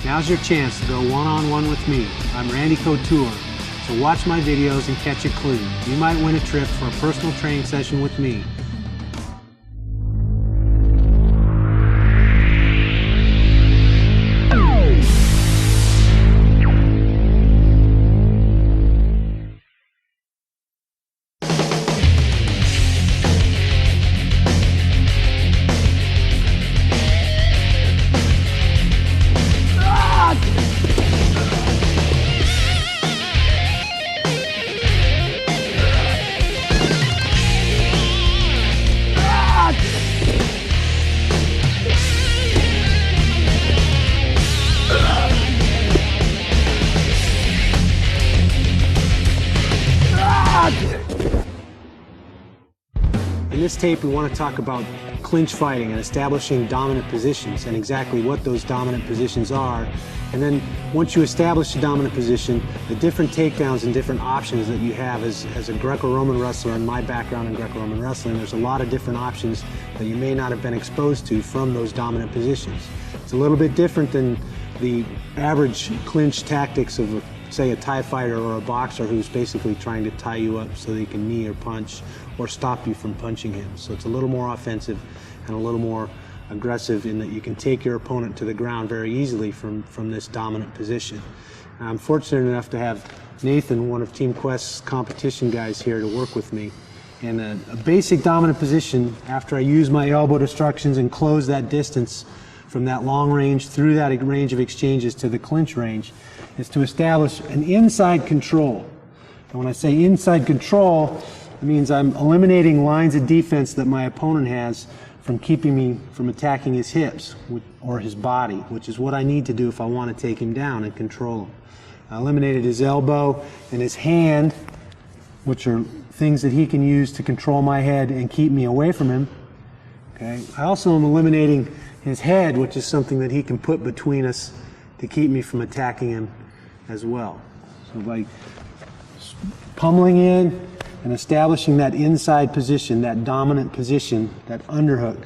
Now's your chance to go one-on-one with me. I'm Randy Couture, so watch my videos and catch a clue. You might win a trip for a personal training session with me. In this tape, we want to talk about clinch fighting and establishing dominant positions and exactly what those dominant positions are. And then once you establish a dominant position, the different takedowns and different options that you have as a Greco-Roman wrestler, and my background in Greco-Roman wrestling, there's a lot of different options that you may not have been exposed to from those dominant positions. It's a little bit different than the average clinch tactics of, say, a Thai fighter or a boxer who's basically trying to tie you up so they can knee or punch or stop you from punching him. So it's a little more offensive and a little more aggressive in that you can take your opponent to the ground very easily from this dominant position. I'm fortunate enough to have Nathan, one of Team Quest's competition guys, here to work with me. And a basic dominant position, after I use my elbow destructions and close that distance from that long range through that range of exchanges to the clinch range, is to establish an inside control. And when I say inside control, it means I'm eliminating lines of defense that my opponent has from keeping me from attacking his hips or his body, which is what I need to do if I want to take him down and control him. I eliminated his elbow and his hand, which are things that he can use to control my head and keep me away from him. Okay. I also am eliminating his head, which is something that he can put between us to keep me from attacking him as well. So by pummeling in and establishing that inside position, that dominant position, that underhook,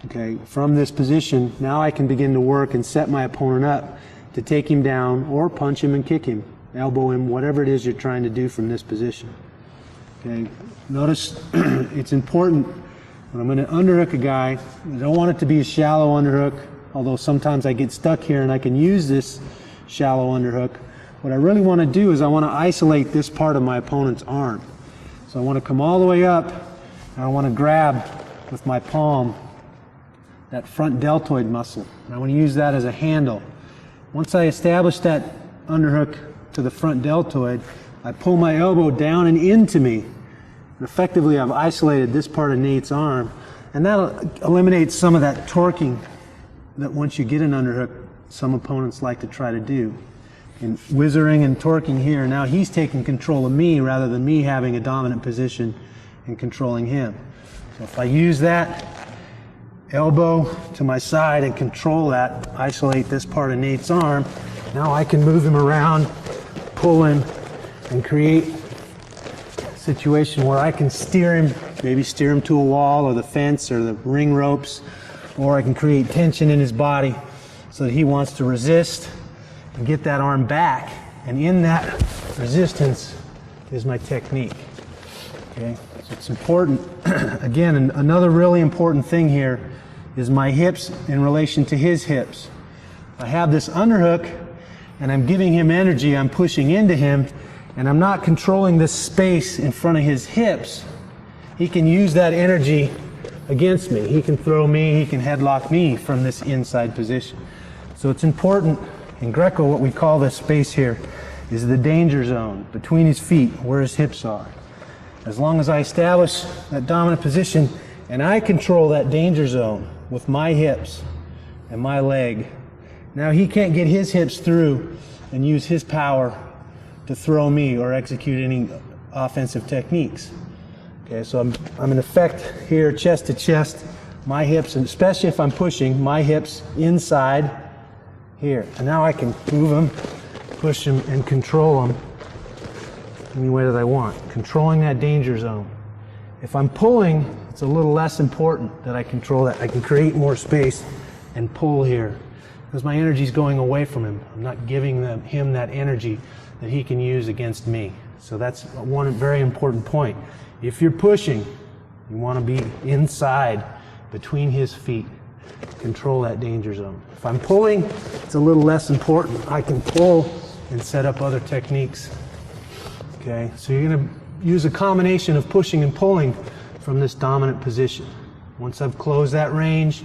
okay, from this position, now I can begin to work and set my opponent up to take him down or punch him and kick him, elbow him, whatever it is you're trying to do from this position. Okay, notice it's important when I'm going to underhook a guy, I don't want it to be a shallow underhook, although sometimes I get stuck here and I can use this shallow underhook. What I really want to do is I want to isolate this part of my opponent's arm. So I want to come all the way up and I want to grab with my palm that front deltoid muscle. And I want to use that as a handle. Once I establish that underhook to the front deltoid, I pull my elbow down and into me. And effectively, I've isolated this part of Nate's arm, and that eliminates some of that torquing that once you get an underhook, some opponents like to try to do. And whizzering and torquing here, now he's taking control of me rather than me having a dominant position and controlling him. So if I use that elbow to my side and control that, isolate this part of Nate's arm, now I can move him around, pull him, and create a situation where I can steer him, maybe steer him to a wall or the fence or the ring ropes, or I can create tension in his body so that he wants to resist and get that arm back. And in that resistance is my technique. Okay, so it's important. Again, another really important thing here is my hips in relation to his hips. I have this underhook and I'm giving him energy, I'm pushing into him, and I'm not controlling this space in front of his hips. He can use that energy against me. He can throw me, he can headlock me from this inside position. So it's important in Greco, what we call this space here is the danger zone between his feet, where his hips are. As long as I establish that dominant position and I control that danger zone with my hips and my leg, now he can't get his hips through and use his power to throw me or execute any offensive techniques. Okay, so I'm in effect here, chest to chest, my hips, and especially if I'm pushing, my hips inside here. And now I can move them, push them, and control them any way that I want, controlling that danger zone. If I'm pulling, it's a little less important that I control that. I can create more space and pull here. because my energy is going away from him. I'm not giving him that energy that he can use against me. So that's one very important point. If you're pushing, you want to be inside between his feet. Control that danger zone. If I'm pulling, it's a little less important. I can pull and set up other techniques. Okay, so you're going to use a combination of pushing and pulling from this dominant position. Once I've closed that range,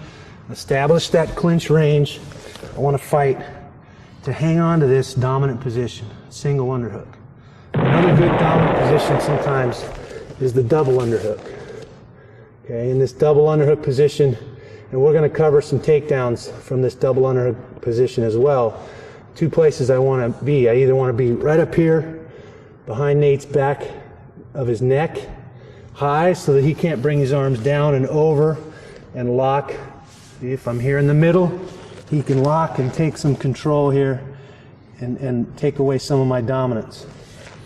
established that clinch range, I want to fight to hang on to this dominant position, single underhook. Another good dominant position sometimes is the double underhook. Okay, in this double underhook position, and we're going to cover some takedowns from this double underhook position as well. Two places I want to be. I either want to be right up here behind Nate's back of his neck, high, so that he can't bring his arms down and over and lock. See, if I'm here in the middle, he can lock and take some control here and take away some of my dominance.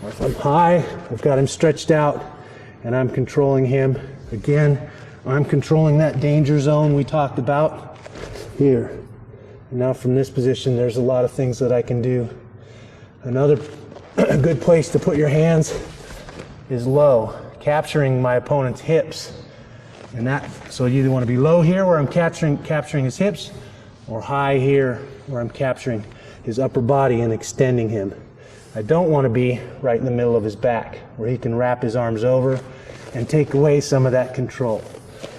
Or if I'm high, I've got him stretched out and I'm controlling him. Again, I'm controlling that danger zone we talked about here. And now from this position, there's a lot of things that I can do. Another good place to put your hands is low, capturing my opponent's hips. And that, so you either want to be low here where I'm capturing his hips, or high here where I'm capturing his upper body and extending him. I don't want to be right in the middle of his back where he can wrap his arms over and take away some of that control.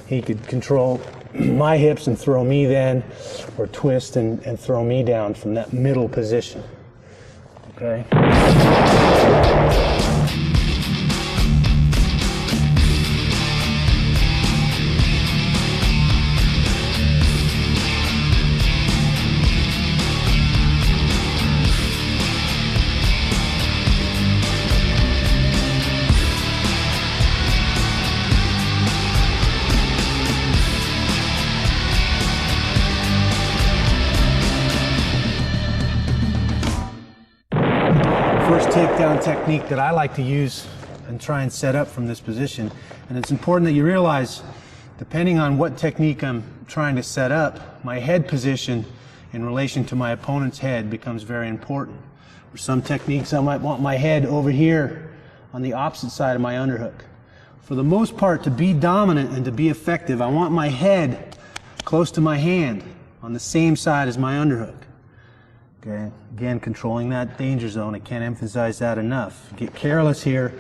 He could control my hips and throw me then, or twist and throw me down from that middle position. Okay? First takedown technique that I like to use and try and set up from this position. And it's important that you realize, depending on what technique I'm trying to set up, my head position in relation to my opponent's head becomes very important. For some techniques, I might want my head over here on the opposite side of my underhook. For the most part, to be dominant and to be effective, I want my head close to my hand on the same side as my underhook. Okay, again, controlling that danger zone. I can't emphasize that enough. Get careless here,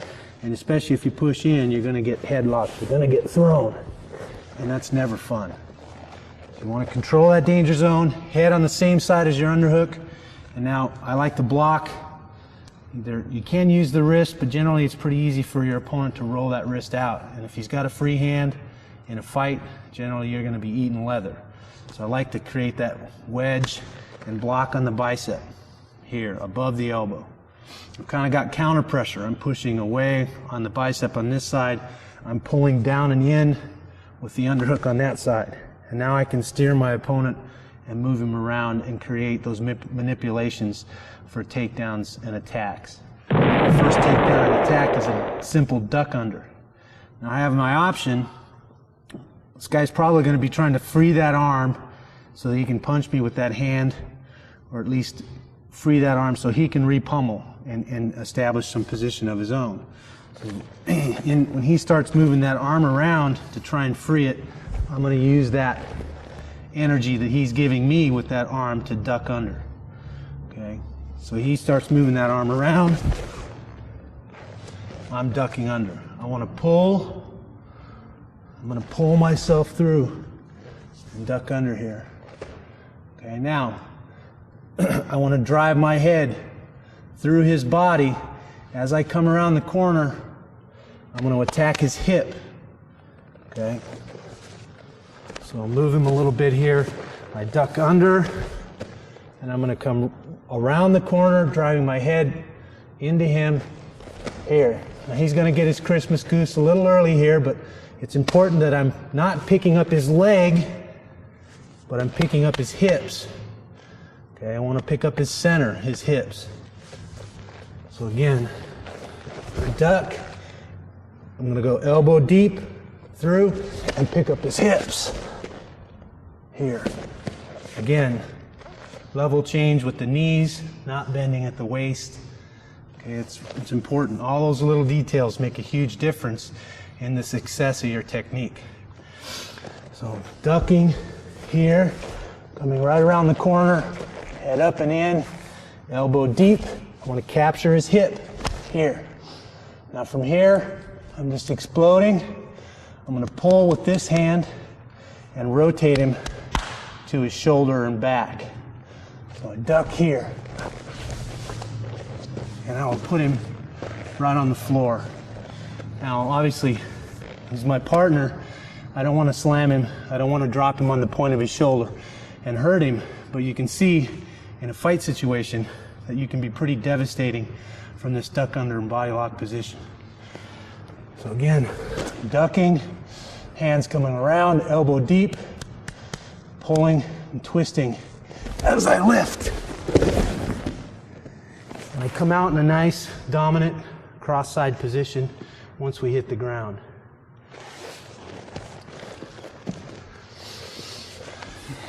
and especially if you push in, you're going to get headlocked. You're going to get thrown, and that's never fun. So you want to control that danger zone, head on the same side as your underhook. And now I like to block. Either you can use the wrist, but generally it's pretty easy for your opponent to roll that wrist out. And if he's got a free hand in a fight, generally you're going to be eating leather. So I like to create that wedge and block on the bicep here above the elbow. I've kind of got counter pressure. I'm pushing away on the bicep on this side. I'm pulling down and in with the underhook on that side. And now I can steer my opponent and move him around and create those manipulations for takedowns and attacks. The first takedown and attack is a simple duck under. Now I have my option. This guy's probably going to be trying to free that arm so that he can punch me with that hand, or at least free that arm so he can re-pummel and establish some position of his own. So when he starts moving that arm around to try and free it, I'm going to use that energy that he's giving me with that arm to duck under. Okay, so he starts moving that arm around, I'm ducking under. I want to pull, I'm going to pull myself through and duck under here. Okay, now I want to drive my head through his body. As I come around the corner, I'm going to attack his hip. Okay, so I'll move him a little bit here. I duck under, and I'm going to come around the corner, driving my head into him here. Now he's going to get his Christmas goose a little early here, but it's important that I'm not picking up his leg, but I'm picking up his hips. Okay, I want to pick up his center, his hips. So again, I duck. I'm going to go elbow deep through and pick up his hips. Here. Again, Level change with the knees, not bending at the waist. Okay, it's important. All those little details make a huge difference in the success of your technique. So ducking here, coming right around the corner, head up and in, elbow deep. I want to capture his hip here. Now from here, I'm just exploding. I'm going to pull with this hand and rotate him to his shoulder and back. So I duck here. And I will put him right on the floor. Now obviously, he's my partner. I don't want to slam him. I don't want to drop him on the point of his shoulder and hurt him. But you can see in a fight situation that you can be pretty devastating from this duck under and body lock position. So again, ducking, hands coming around, elbow deep, pulling and twisting as I lift. And I come out in a nice, dominant, cross-side position once we hit the ground.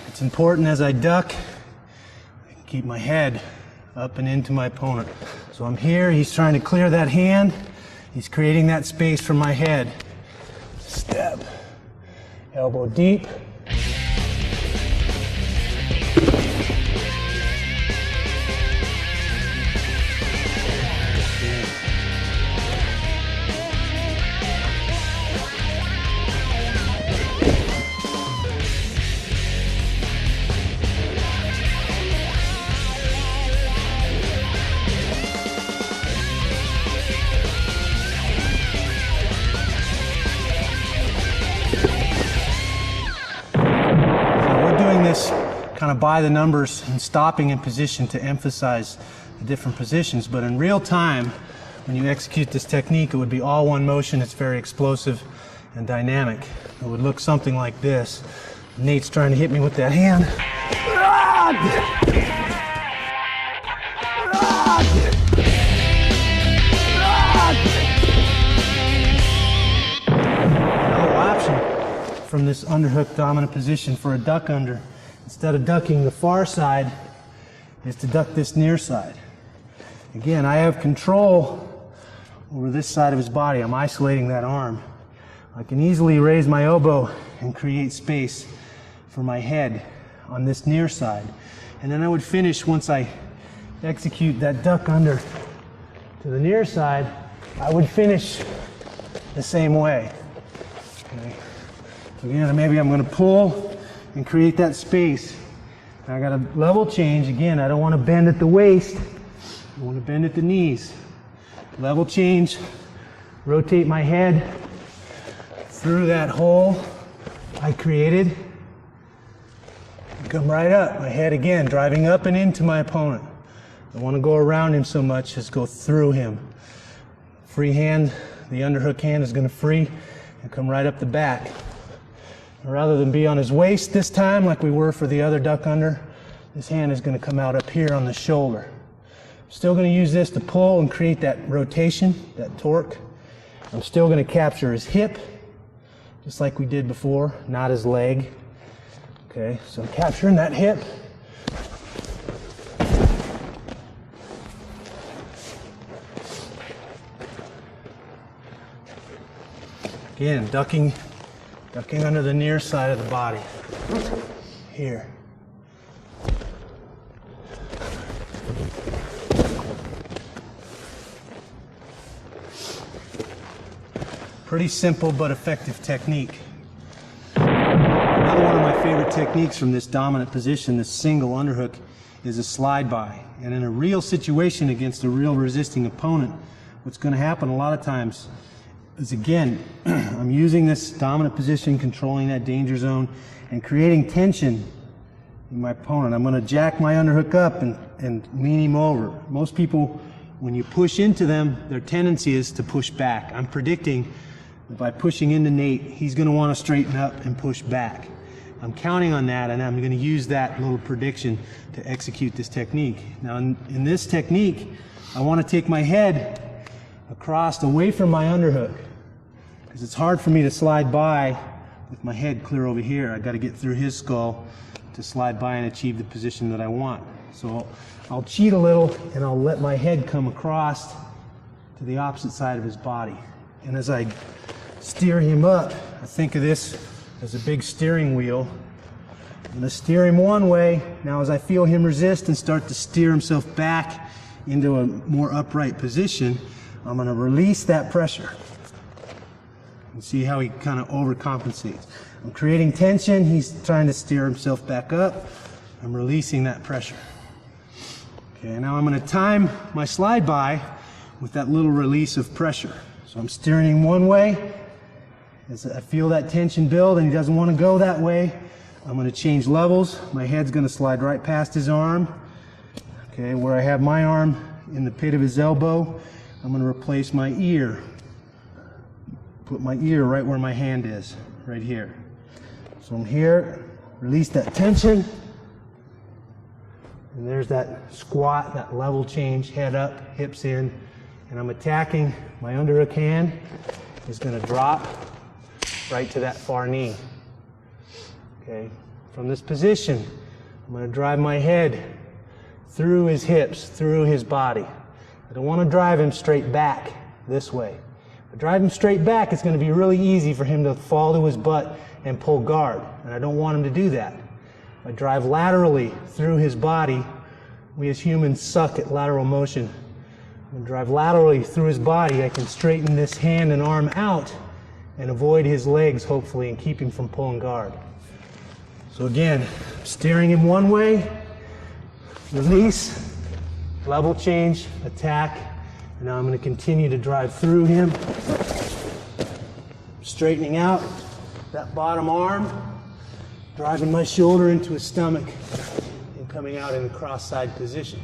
It's important as I duck, I can keep my head up and into my opponent. So I'm here, he's trying to clear that hand, he's creating that space for my head. Step, elbow deep. Kind of by the numbers and stopping in position to emphasize the different positions, but in real time when you execute this technique it would be all one motion. It's very explosive and dynamic. It would look something like this. Nate's trying to hit me with that hand. Another option from this underhook dominant position for a duck under, instead of ducking the far side, is to duck this near side. Again, I have control over this side of his body. I'm isolating that arm. I can easily raise my elbow and create space for my head on this near side. And then I would finish, once I execute that duck under to the near side, I would finish the same way. Okay. So again, maybe I'm going to pull and create that space. And I got a level change. Again, I don't want to bend at the waist. I want to bend at the knees. Level change, rotate my head through that hole I created. Come right up. My head again, driving up and into my opponent. I don't want to go around him so much, just go through him. Free hand, the underhook hand is going to free and come right up the back. Rather than be on his waist this time like we were for the other duck under, this hand is going to come out up here on the shoulder. I'm still going to use this to pull and create that rotation, that torque. I'm still going to capture his hip, just like we did before, not his leg. Okay, so I'm capturing that hip. Again, ducking under the near side of the body. Here. Pretty simple but effective technique. Another one of my favorite techniques from this dominant position, this single underhook, is a slide by. And in a real situation against a real resisting opponent, what's going to happen a lot of times is, again, I'm using this dominant position, controlling that danger zone, and creating tension in my opponent. I'm going to jack my underhook up and lean him over. Most people, when you push into them, their tendency is to push back. I'm predicting that by pushing into Nate, he's going to want to straighten up and push back. I'm counting on that, and I'm going to use that little prediction to execute this technique. Now, in this technique, I want to take my head across away from my underhook, because it's hard for me to slide by with my head clear over here. I've got to get through his skull to slide by and achieve the position that I want. So I'll cheat a little and I'll let my head come across to the opposite side of his body. And as I steer him up, I think of this as a big steering wheel. I'm going to steer him one way. Now as I feel him resist and start to steer himself back into a more upright position, I'm going to release that pressure. And see how he kind of overcompensates. I'm creating tension, he's trying to steer himself back up. I'm releasing that pressure. Okay, now I'm going to time my slide by with that little release of pressure. So I'm steering him one way. As I feel that tension build and he doesn't want to go that way, I'm going to change levels. My head's going to slide right past his arm. Okay, where I have my arm in the pit of his elbow, I'm going to replace my ear. Put my ear right where my hand is, right here. So I'm here, release that tension, and there's that squat, that level change, head up, hips in, and I'm attacking. My underhook hand is going to drop right to that far knee. Okay, from this position, I'm going to drive my head through his hips, through his body. I don't want to drive him straight back this way. If I drive him straight back, it's going to be really easy for him to fall to his butt and pull guard, and I don't want him to do that. If I drive laterally through his body, we as humans suck at lateral motion. When I drive laterally through his body, I can straighten this hand and arm out and avoid his legs, hopefully, and keep him from pulling guard. So again, steering him one way, release, level change, attack, and now I'm going to continue to drive through him, straightening out that bottom arm, driving my shoulder into his stomach, and coming out in the cross-side position.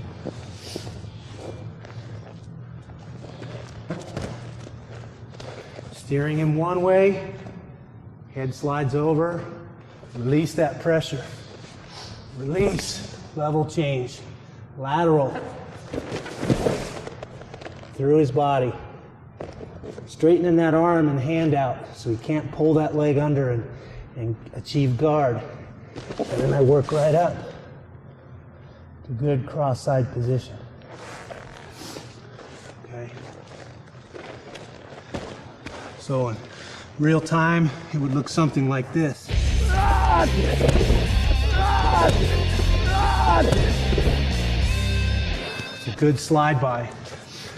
Steering him one way, head slides over, release that pressure, release, level change, lateral, through his body, straightening that arm and hand out so he can't pull that leg under and achieve guard. And then I work right up to good cross-side position. Okay. So in real time, it would look something like this. It's a good slide by.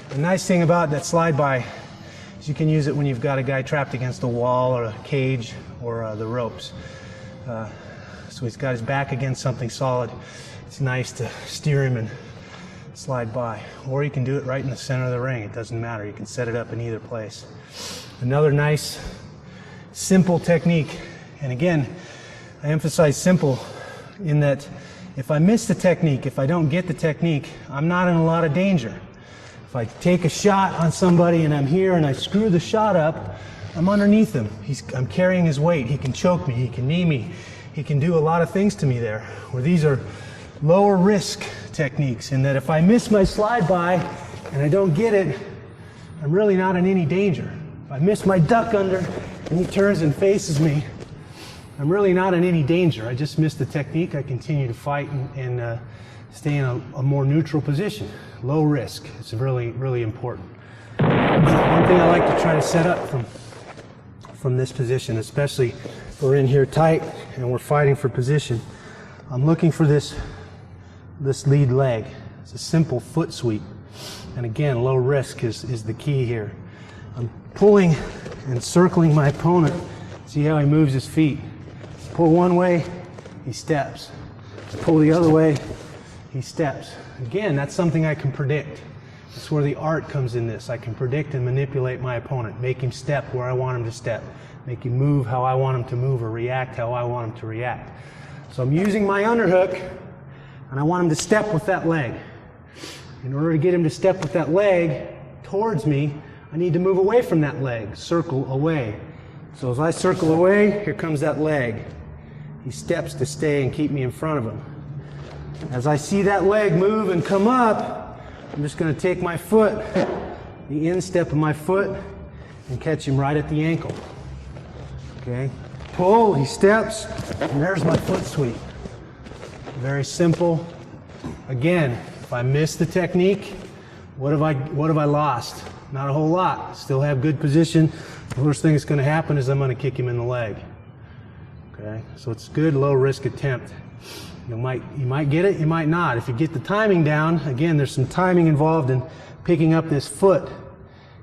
The nice thing about that slide by is you can use it when you've got a guy trapped against a wall or a cage or the ropes. So he's got his back against something solid. It's nice to steer him and slide by. Or you can do it right in the center of the ring. It doesn't matter. You can set it up in either place. Another nice, simple technique. And again, I emphasize simple in that if I miss the technique, if I don't get the technique, I'm not in a lot of danger. If I take a shot on somebody and I'm here and I screw the shot up, I'm underneath him. I'm carrying his weight. He can choke me. He can knee me. He can do a lot of things to me there. Where these are lower risk techniques in that if I miss my slide by and I don't get it, I'm really not in any danger. If I miss my duck under and he turns and faces me, I'm really not in any danger. I just missed the technique. I continue to fight and stay in a more neutral position. Low risk. It's really, really important. One thing I like to try to set up from this position, especially if we're in here tight and we're fighting for position, I'm looking for this lead leg. It's a simple foot sweep. And again, low risk is the key here. I'm pulling and circling my opponent. See how he moves his feet. Pull one way, he steps. Pull the other way, he steps. Again, that's something I can predict. That's where the art comes in this. I can predict and manipulate my opponent, make him step where I want him to step, make him move how I want him to move, or react how I want him to react. So I'm using my underhook, and I want him to step with that leg. In order to get him to step with that leg towards me, I need to move away from that leg, circle away. So as I circle away, here comes that leg. He steps to stay and keep me in front of him. As I see that leg move and come up, I'm just going to take my foot, the instep of my foot, and catch him right at the ankle. Okay? Pull, he steps, and there's my foot sweep. Very simple, Again, if I miss the technique, what have I lost? Not a whole lot. Still have good position. The worst thing that's going to happen is I'm going to kick him in the leg. Okay, so it's a good low risk attempt. You might get it, you might not. If you get the timing down, again, there's some timing involved in picking up this foot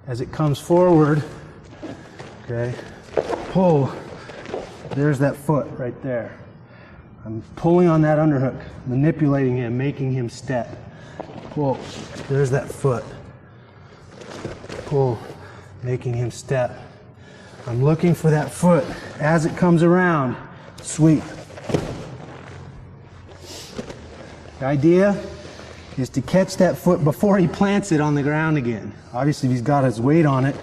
as it comes forward. Okay, pull. There's that foot right there. I'm pulling on that underhook, manipulating him, making him step. Pull. There's that foot. Pull, making him step. I'm looking for that foot as it comes around. Sweep. The idea is to catch that foot before he plants it on the ground again. Obviously, if he's got his weight on it,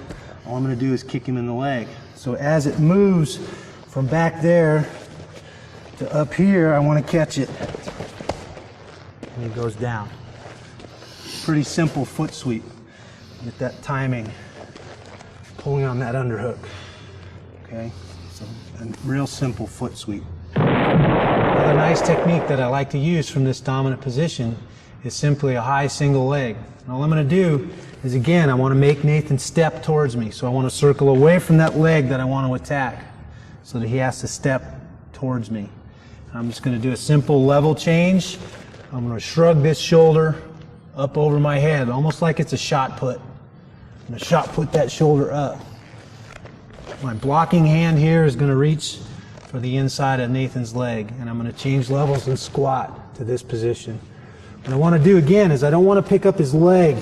all I'm going to do is kick him in the leg. So as it moves from back there to up here, I want to catch it. And it goes down. Pretty simple foot sweep. Get that timing. Pulling on that underhook. Okay, so a real simple foot sweep. Another nice technique that I like to use from this dominant position is simply a high single leg. And all I'm going to do is, again, I want to make Nathan step towards me. So I want to circle away from that leg that I want to attack so that he has to step towards me. I'm just going to do a simple level change. I'm going to shrug this shoulder up over my head, almost like it's a shot put. I'm going to shot put that shoulder up. My blocking hand here is going to reach for the inside of Nathan's leg, and I'm going to change levels and squat to this position. What I want to do again is I don't want to pick up his leg.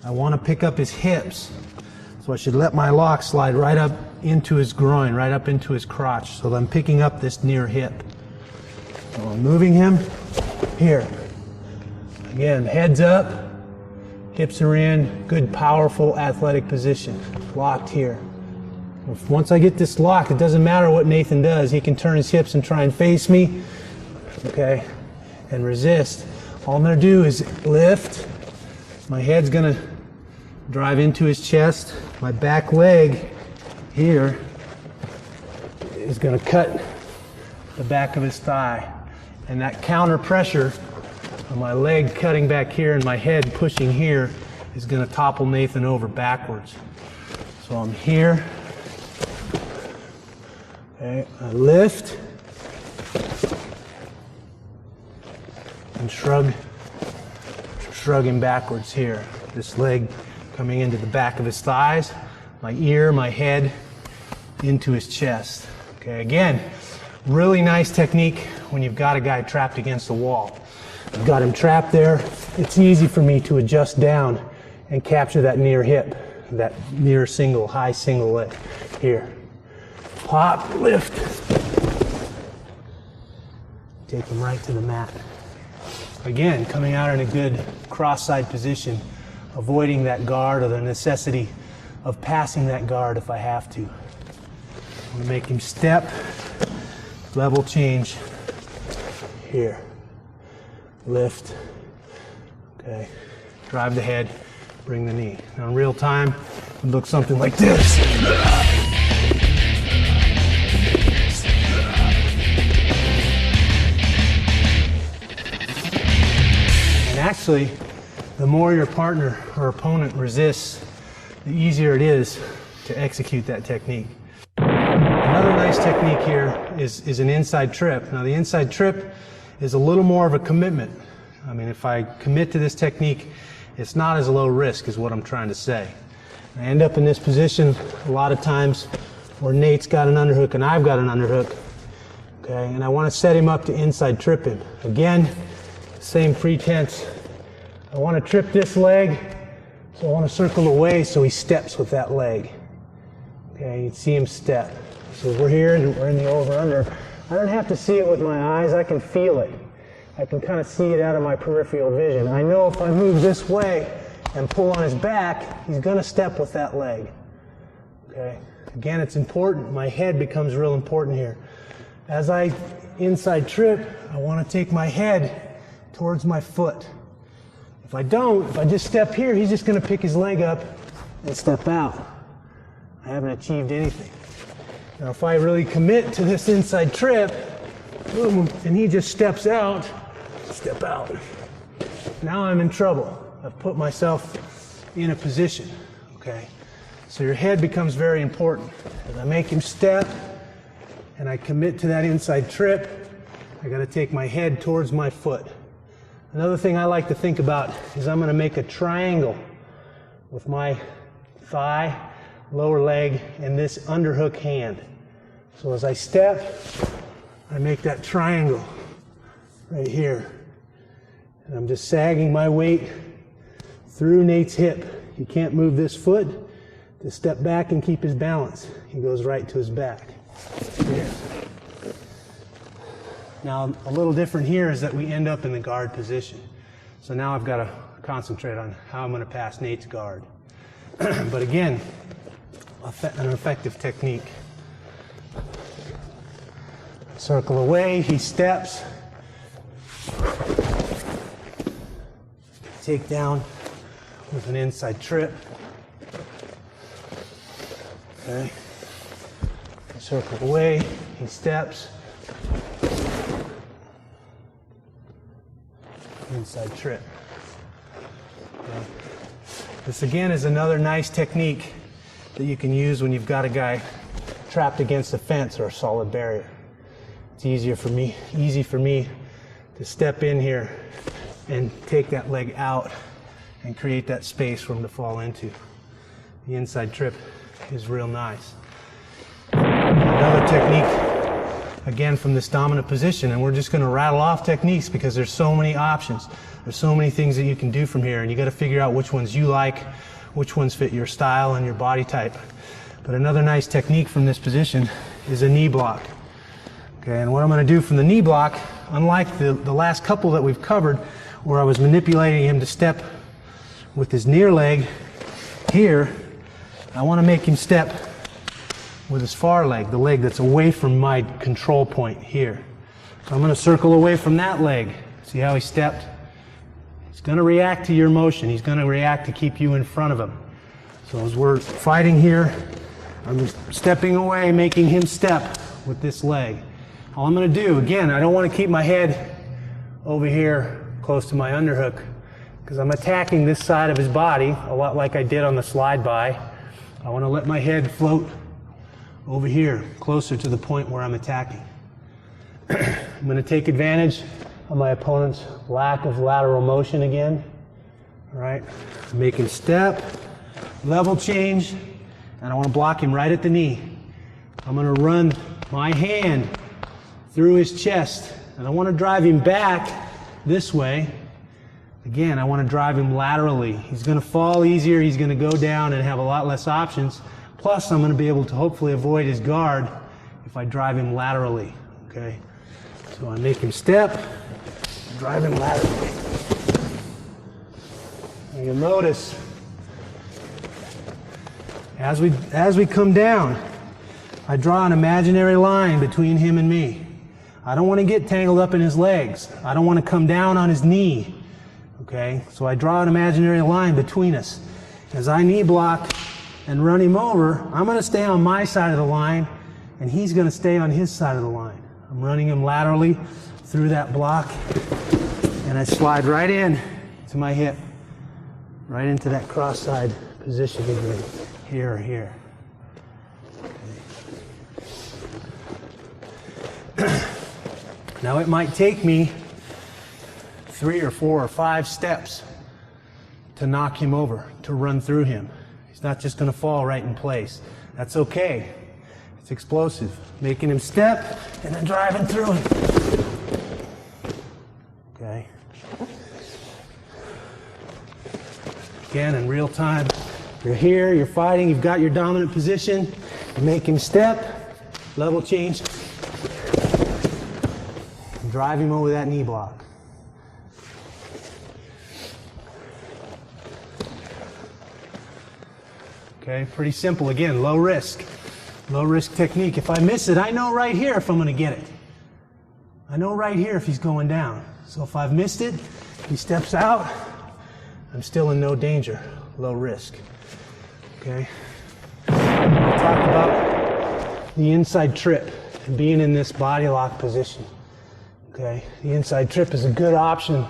I want to pick up his hips. So I should let my lock slide right up into his groin, right up into his crotch, so that I'm picking up this near hip. So I'm moving him here. Again, heads up, hips are in, good, powerful, athletic position. Locked here. Once I get this locked, it doesn't matter what Nathan does. He can turn his hips and try and face me, okay, and resist. All I'm going to do is lift. My head's going to drive into his chest. My back leg here is going to cut the back of his thigh. And that counter pressure of my leg cutting back here and my head pushing here is going to topple Nathan over backwards. So I'm here. Okay, I lift and shrug him backwards here. This leg coming into the back of his thighs, my ear, my head, into his chest. Okay, again, really nice technique when you've got a guy trapped against the wall. I've got him trapped there. It's easy for me to adjust down and capture that near hip, that near single, high single leg. Here. Pop, lift. Take him right to the mat. Again, coming out in a good cross-side position, avoiding that guard or the necessity of passing that guard if I have to. I'm going to make him step, level change, here, lift, okay, drive the head, bring the knee. Now in real time, it would look something like this. Actually, the more your partner or opponent resists, the easier it is to execute that technique. Another nice technique here is an inside trip. Now the inside trip is a little more of a commitment. I mean, if I commit to this technique, it's not as low risk is what I'm trying to say. I end up in this position a lot of times where Nate's got an underhook and I've got an underhook, okay, and I want to set him up to inside trip him. Again, same pretense. I want to trip this leg, so I want to circle away so he steps with that leg. Okay, you see him step. So we're here and we're in the over-under. I don't have to see it with my eyes, I can feel it. I can kind of see it out of my peripheral vision. I know if I move this way and pull on his back, he's going to step with that leg. Okay, again, it's important. My head becomes real important here. As I inside trip, I want to take my head towards my foot. If I don't, if I just step here, he's just going to pick his leg up and step out. I haven't achieved anything. Now if I really commit to this inside trip, boom, and he just steps out, step out. Now I'm in trouble. I've put myself in a position, okay? So your head becomes very important. As I make him step and I commit to that inside trip, I gotta take my head towards my foot. Another thing I like to think about is I'm gonna make a triangle with my thigh, lower leg, and this underhook hand. So as I step, I make that triangle right here. And I'm just sagging my weight through Nate's hip. He can't move this foot to step back and keep his balance. He goes right to his back. Here. Now, a little different here is that we end up in the guard position. So now I've got to concentrate on how I'm going to pass Nate's guard. But again, an effective technique. Circle away, he steps. Take down with an inside trip. Okay. Circle away, he steps. Inside trip. Okay. This again is another nice technique that you can use when you've got a guy trapped against a fence or a solid barrier. It's easy for me to step in here and take that leg out and create that space for him to fall into. The inside trip is real nice. Another technique, again from this dominant position, and we're just going to rattle off techniques because there's so many options. There's so many things that you can do from here, and you got to figure out which ones you like, which ones fit your style and your body type. But another nice technique from this position is a knee block. Okay, and what I'm going to do from the knee block, unlike the last couple that we've covered, where I was manipulating him to step with his near leg, here, I want to make him step with his far leg, the leg that's away from my control point here. So I'm going to circle away from that leg. See how he stepped? He's going to react to your motion. He's going to react to keep you in front of him. So as we're fighting here, I'm stepping away, making him step with this leg. All I'm going to do, again, I don't want to keep my head over here close to my underhook because I'm attacking this side of his body a lot like I did on the slide by. I want to let my head float over here, closer to the point where I'm attacking. I'm going to take advantage of my opponent's lack of lateral motion again. All right, make him step, level change, and I want to block him right at the knee. I'm going to run my hand through his chest, and I want to drive him back this way. Again, I want to drive him laterally. He's going to fall easier, he's going to go down and have a lot less options. Plus, I'm going to be able to hopefully avoid his guard if I drive him laterally, okay? So I make him step, drive him laterally. And you'll notice, as we come down, I draw an imaginary line between him and me. I don't want to get tangled up in his legs. I don't want to come down on his knee, okay? So I draw an imaginary line between us. As I knee block and run him over, I'm going to stay on my side of the line, and he's going to stay on his side of the line. I'm running him laterally through that block, and I slide right in to my hip, right into that cross-side position again, here or here. Okay. Now it might take me 3 or 4 or 5 steps to knock him over, to run through him. He's not just going to fall right in place. That's okay. It's explosive. Making him step and then driving through him. Okay. Again, in real time, you're here, you're fighting, you've got your dominant position. You make him step, level change, drive him over that knee block. Okay, pretty simple. Again, low risk technique. If I miss it, I know right here if I'm going to get it. I know right here if he's going down. So if I've missed it, he steps out, I'm still in no danger. Low risk. Okay. We'll talk about the inside trip and being in this body lock position. Okay. Okay, the inside trip is a good option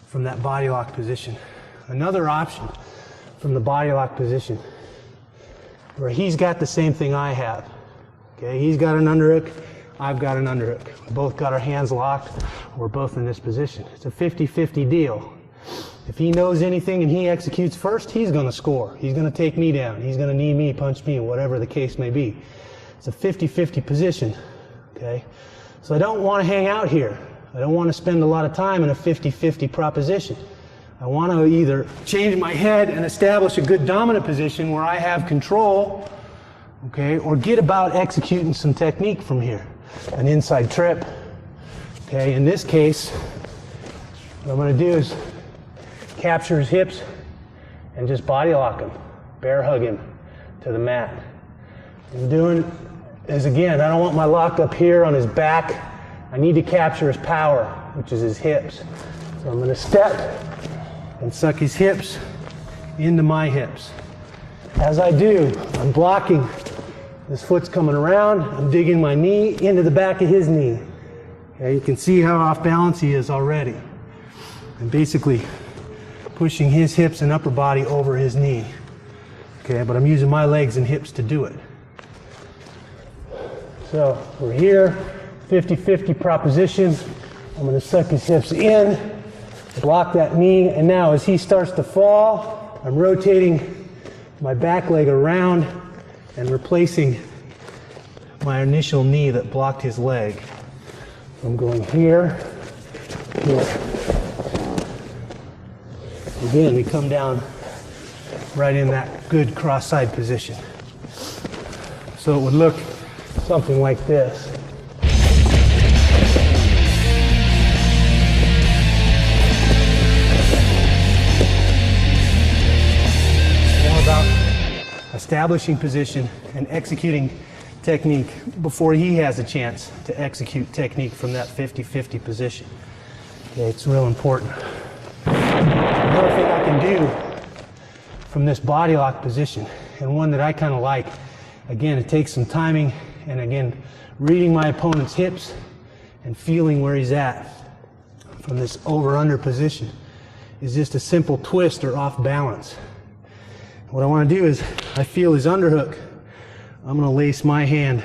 from that body lock position. Another option from the body lock position, where he's got the same thing I have. Okay, he's got an underhook, I've got an underhook. We both got our hands locked, we're both in this position. It's a 50-50 deal. If he knows anything and he executes first, he's going to score. He's going to take me down. He's going to knee me, punch me, whatever the case may be. It's a 50-50 position. Okay, so I don't want to hang out here. I don't want to spend a lot of time in a 50-50 proposition. I want to either change my head and establish a good dominant position where I have control, okay, or get about executing some technique from here. An inside trip. Okay, in this case, what I'm going to do is capture his hips and just body lock him, bear hug him to the mat. What I'm doing is, again, I don't want my lock up here on his back. I need to capture his power, which is his hips. So I'm going to step and suck his hips into my hips. As I do, I'm blocking. This foot's coming around. I'm digging my knee into the back of his knee. Okay, you can see how off balance he is already. I'm basically pushing his hips and upper body over his knee. Okay, but I'm using my legs and hips to do it. So we're here, 50-50 proposition. I'm going to suck his hips in, block that knee, and now as he starts to fall, I'm rotating my back leg around and replacing my initial knee that blocked his leg. I'm going here, here. Again, we come down right in that good cross-side position. So it would look something like this. More about establishing position and executing technique before he has a chance to execute technique from that 50-50 position. Okay, it's real important. Another thing I can do from this body lock position, and one that I kind of like, again, it takes some timing, and again, reading my opponent's hips and feeling where he's at from this over-under position, is just a simple twist or off balance. What I want to do is, I feel his underhook. I'm going to lace my hand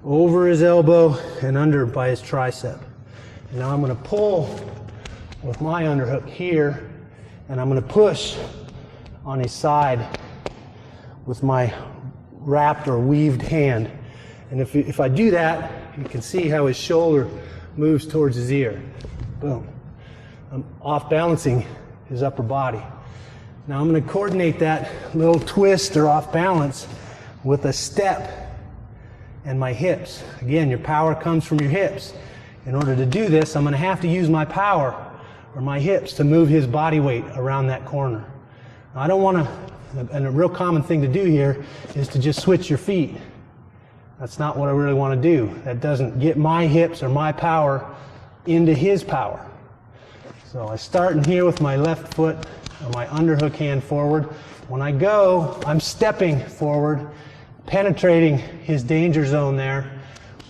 over his elbow and under by his tricep. And now I'm going to pull with my underhook here, and I'm going to push on his side with my wrapped or weaved hand. And if I do that, you can see how his shoulder moves towards his ear. Boom. I'm off balancing his upper body. Now I'm going to coordinate that little twist or off balance with a step and my hips. Again, your power comes from your hips. In order to do this, I'm going to have to use my power or my hips to move his body weight around that corner. Now, I don't want to, and a real common thing to do here is to just switch your feet. That's not what I really want to do. That doesn't get my hips or my power into his power. So I start in here with my left foot or my underhook hand forward. When I go, I'm stepping forward, penetrating his danger zone there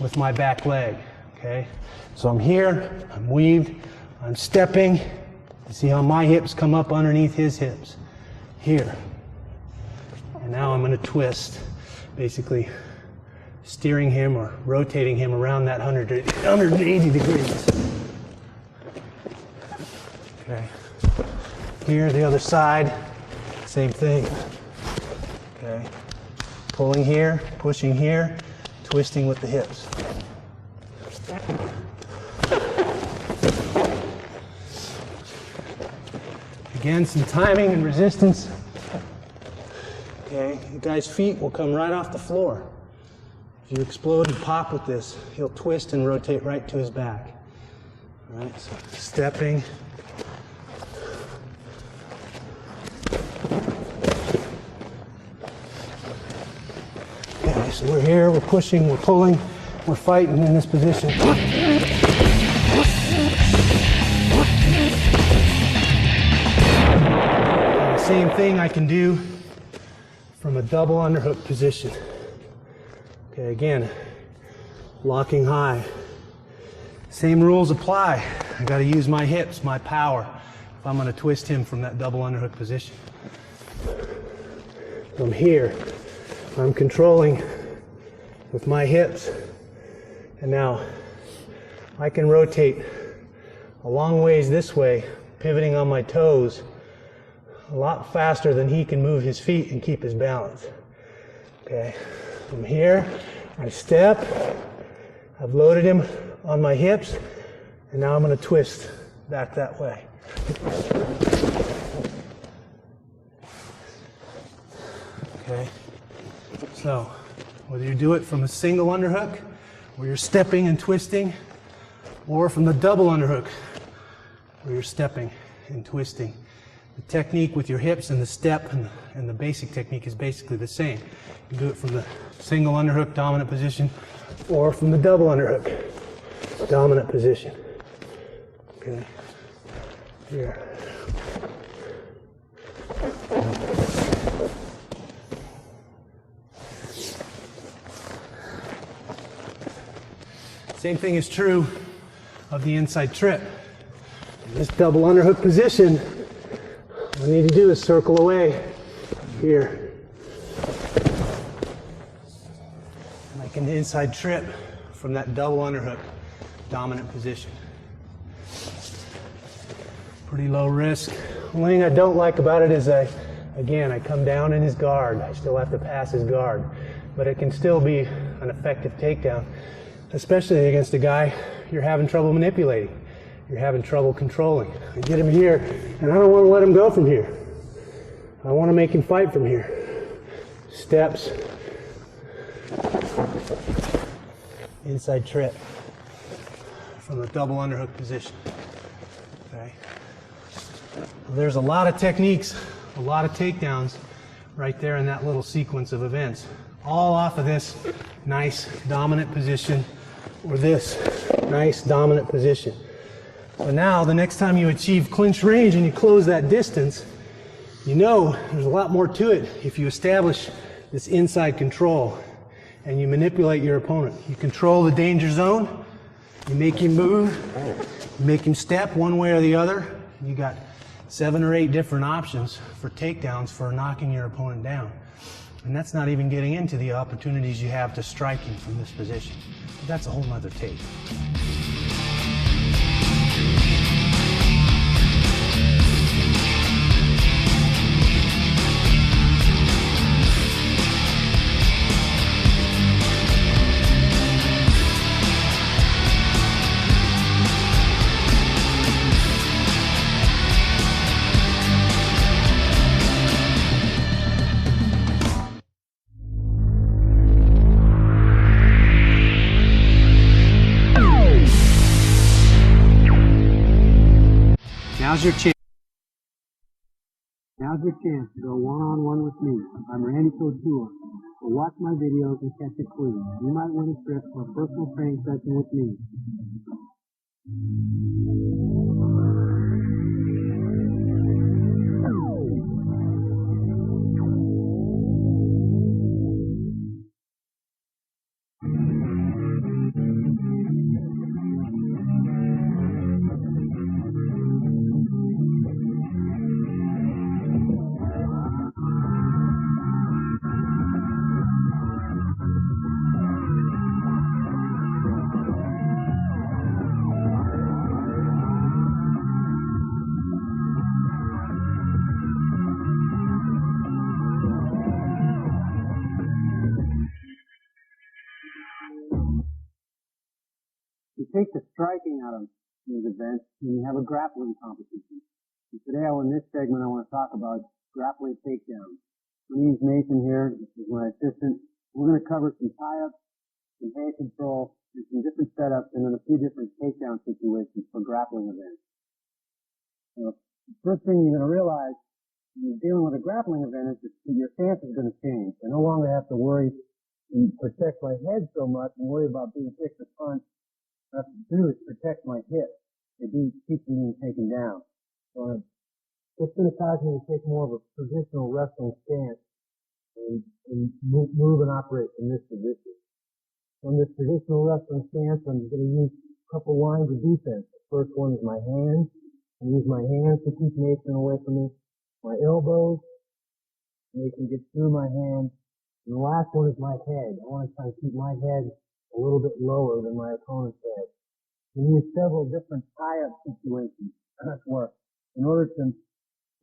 with my back leg. Okay? So I'm here, I'm weaved, I'm stepping. You see how my hips come up underneath his hips. Here. And now I'm going to twist, basically steering him or rotating him around that 180 degrees. Okay. Here, the other side, same thing. Okay. Pulling here, pushing here, twisting with the hips. Again, some timing and resistance. Okay, the guy's feet will come right off the floor. If you explode and pop with this, he'll twist and rotate right to his back. All right, so stepping. Okay, so we're here, we're pushing, we're pulling, we're fighting in this position. Same thing I can do from a double underhook position. Okay, again, locking high. Same rules apply. I got to use my hips, my power, if I'm going to twist him from that double underhook position. From here, I'm controlling with my hips, and now I can rotate a long ways this way, pivoting on my toes a lot faster than he can move his feet and keep his balance. Okay, from here, I step, I've loaded him on my hips, and now I'm going to twist back that way. Okay, so whether you do it from a single underhook, where you're stepping and twisting, or from the double underhook, where you're stepping and twisting, the technique with your hips and the step and the basic technique is basically the same. You do it from the single underhook dominant position or from the double underhook dominant position. Okay, here. Same thing is true of the inside trip. In this double underhook position, all I need to do is circle away here. And I can inside trip from that double underhook dominant position. Pretty low risk. The only thing I don't like about it is I come down in his guard. I still have to pass his guard. But it can still be an effective takedown, especially against a guy you're having trouble manipulating. You're having trouble controlling. I get him here, and I don't want to let him go from here. I want to make him fight from here. Steps. Inside trip from the double underhook position. Okay. There's a lot of techniques, a lot of takedowns right there in that little sequence of events. All off of this nice dominant position or this nice dominant position. So now the next time you achieve clinch range and you close that distance, you know there's a lot more to it if you establish this inside control and you manipulate your opponent. You control the danger zone, you make him move, you make him step one way or the other. You got 7 or 8 different options for takedowns for knocking your opponent down. And that's not even getting into the opportunities you have to strike him from this position. But that's a whole nother tape. Now's your chance. Now's your chance to go one-on-one with me. I'm Randy Couture. So watch my videos and catch a clue. You might win a trip for a personal training session with me. You take the striking out of these events and you have a grappling competition. And today in this segment I want to talk about grappling takedowns. My name's Nathan here, this is my assistant. We're going to cover some tie-ups, some hand control, and some different setups, and then a few different takedown situations for grappling events. Now, the first thing you're going to realize when you're dealing with a grappling event is that your stance is going to change. I no longer have to worry and protect my head so much and worry about being kicked or punched. What I have to do is protect my hips. They do keep me taken down. So it's going to cause me to take more of a traditional wrestling stance and move and operate from this position. From this traditional wrestling stance, I'm going to use couple lines of defense. The first one is my hands. I use my hands to keep Nathan away from me. My elbows, Nathan gets through my hands. And the last one is my head. I want to try to keep my head a little bit lower than my opponent's head. We use several different tie-up situations where in order to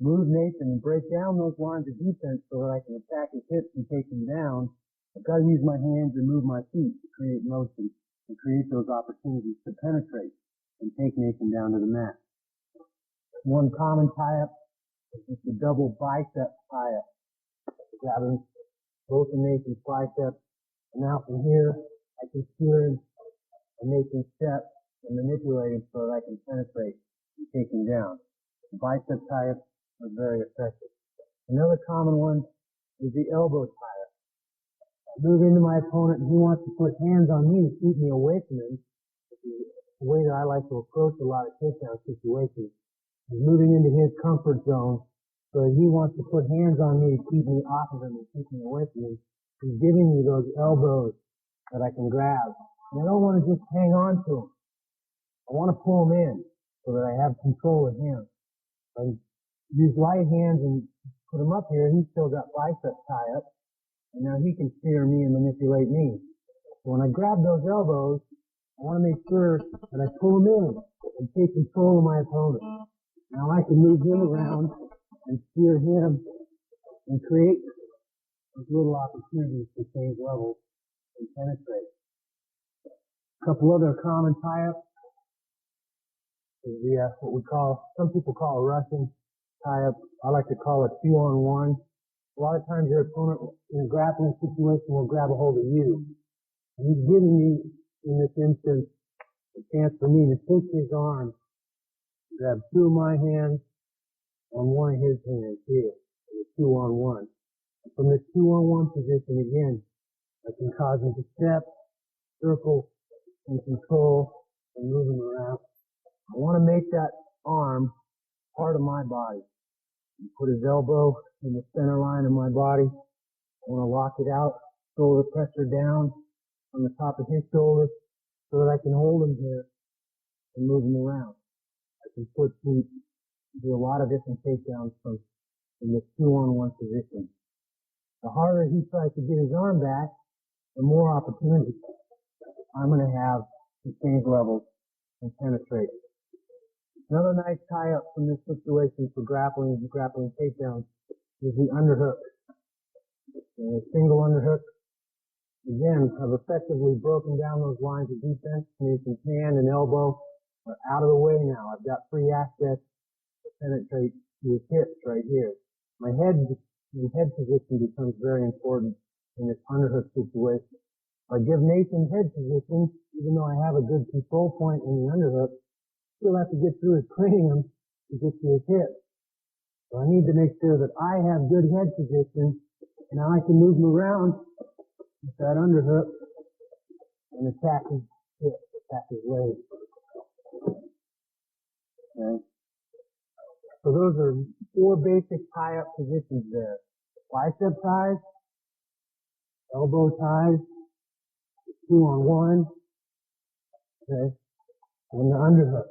move Nathan and break down those lines of defense so that I can attack his hips and take him down, I've got to use my hands and move my feet to create motion and create those opportunities to penetrate and take Nathan down to the mat. One common tie-up is just a double bicep tie-up. Grabbing both of Nathan's biceps, and now from here, I can steer him and make him step and manipulate him so that I can penetrate and take him down. The bicep tie-ups are very effective. Another common one is the elbow tie-up. I move into my opponent and he wants to put hands on me to keep me away from him. The way that I like to approach a lot of takedown situations is moving into his comfort zone so that he wants to put hands on me to keep me off of him and keep me away from him. He's giving me those elbows that I can grab. And I don't want to just hang on to him. I want to pull him in so that I have control of him. I use light hands and put him up here. He's still got bicep tie-up. And now he can steer me and manipulate me. So when I grab those elbows, I want to make sure that I pull him in and take control of my opponent. Now I can move him around and steer him and create those little opportunities to change levels and penetrate. A couple other common tie-ups is what we call, some people call a Russian tie-up. I like to call it 2-on-1. A lot of times your opponent in a grappling situation will grab a hold of you. And he's giving me, in this instance, a chance for me to take his arm, grab two of my hands on one of his hands here, 2-on-1. From this 2-on-1 position, again, I can cause him to step, circle, and control, and move him around. I want to make that arm part of my body. Put his elbow in the center line of my body. I want to lock it out, shoulder pressure down on the top of his shoulders so that I can hold him here and move him around. I can put feet, do a lot of different takedowns from in this 2-on-1 position. The harder he tries to get his arm back, the more opportunities I'm going to have to change levels and penetrate. Another nice tie-up from this situation for grappling takedowns is the underhook. And a single underhook, again, I've effectively broken down those lines of defense. Nathan's hand and elbow are out of the way now. I've got free access to penetrate to his hips right here. My head position becomes very important in this underhook situation. If I give Nathan head position, even though I have a good control point in the underhook, still have to get through his cranium to get to his hips. So I need to make sure that I have good head position. Now I can move him around with that underhook and attack his hips, attack his legs. Okay. So those are 4 basic tie-up positions there. Bicep ties, elbow ties, 2-on-1, okay, and the underhook.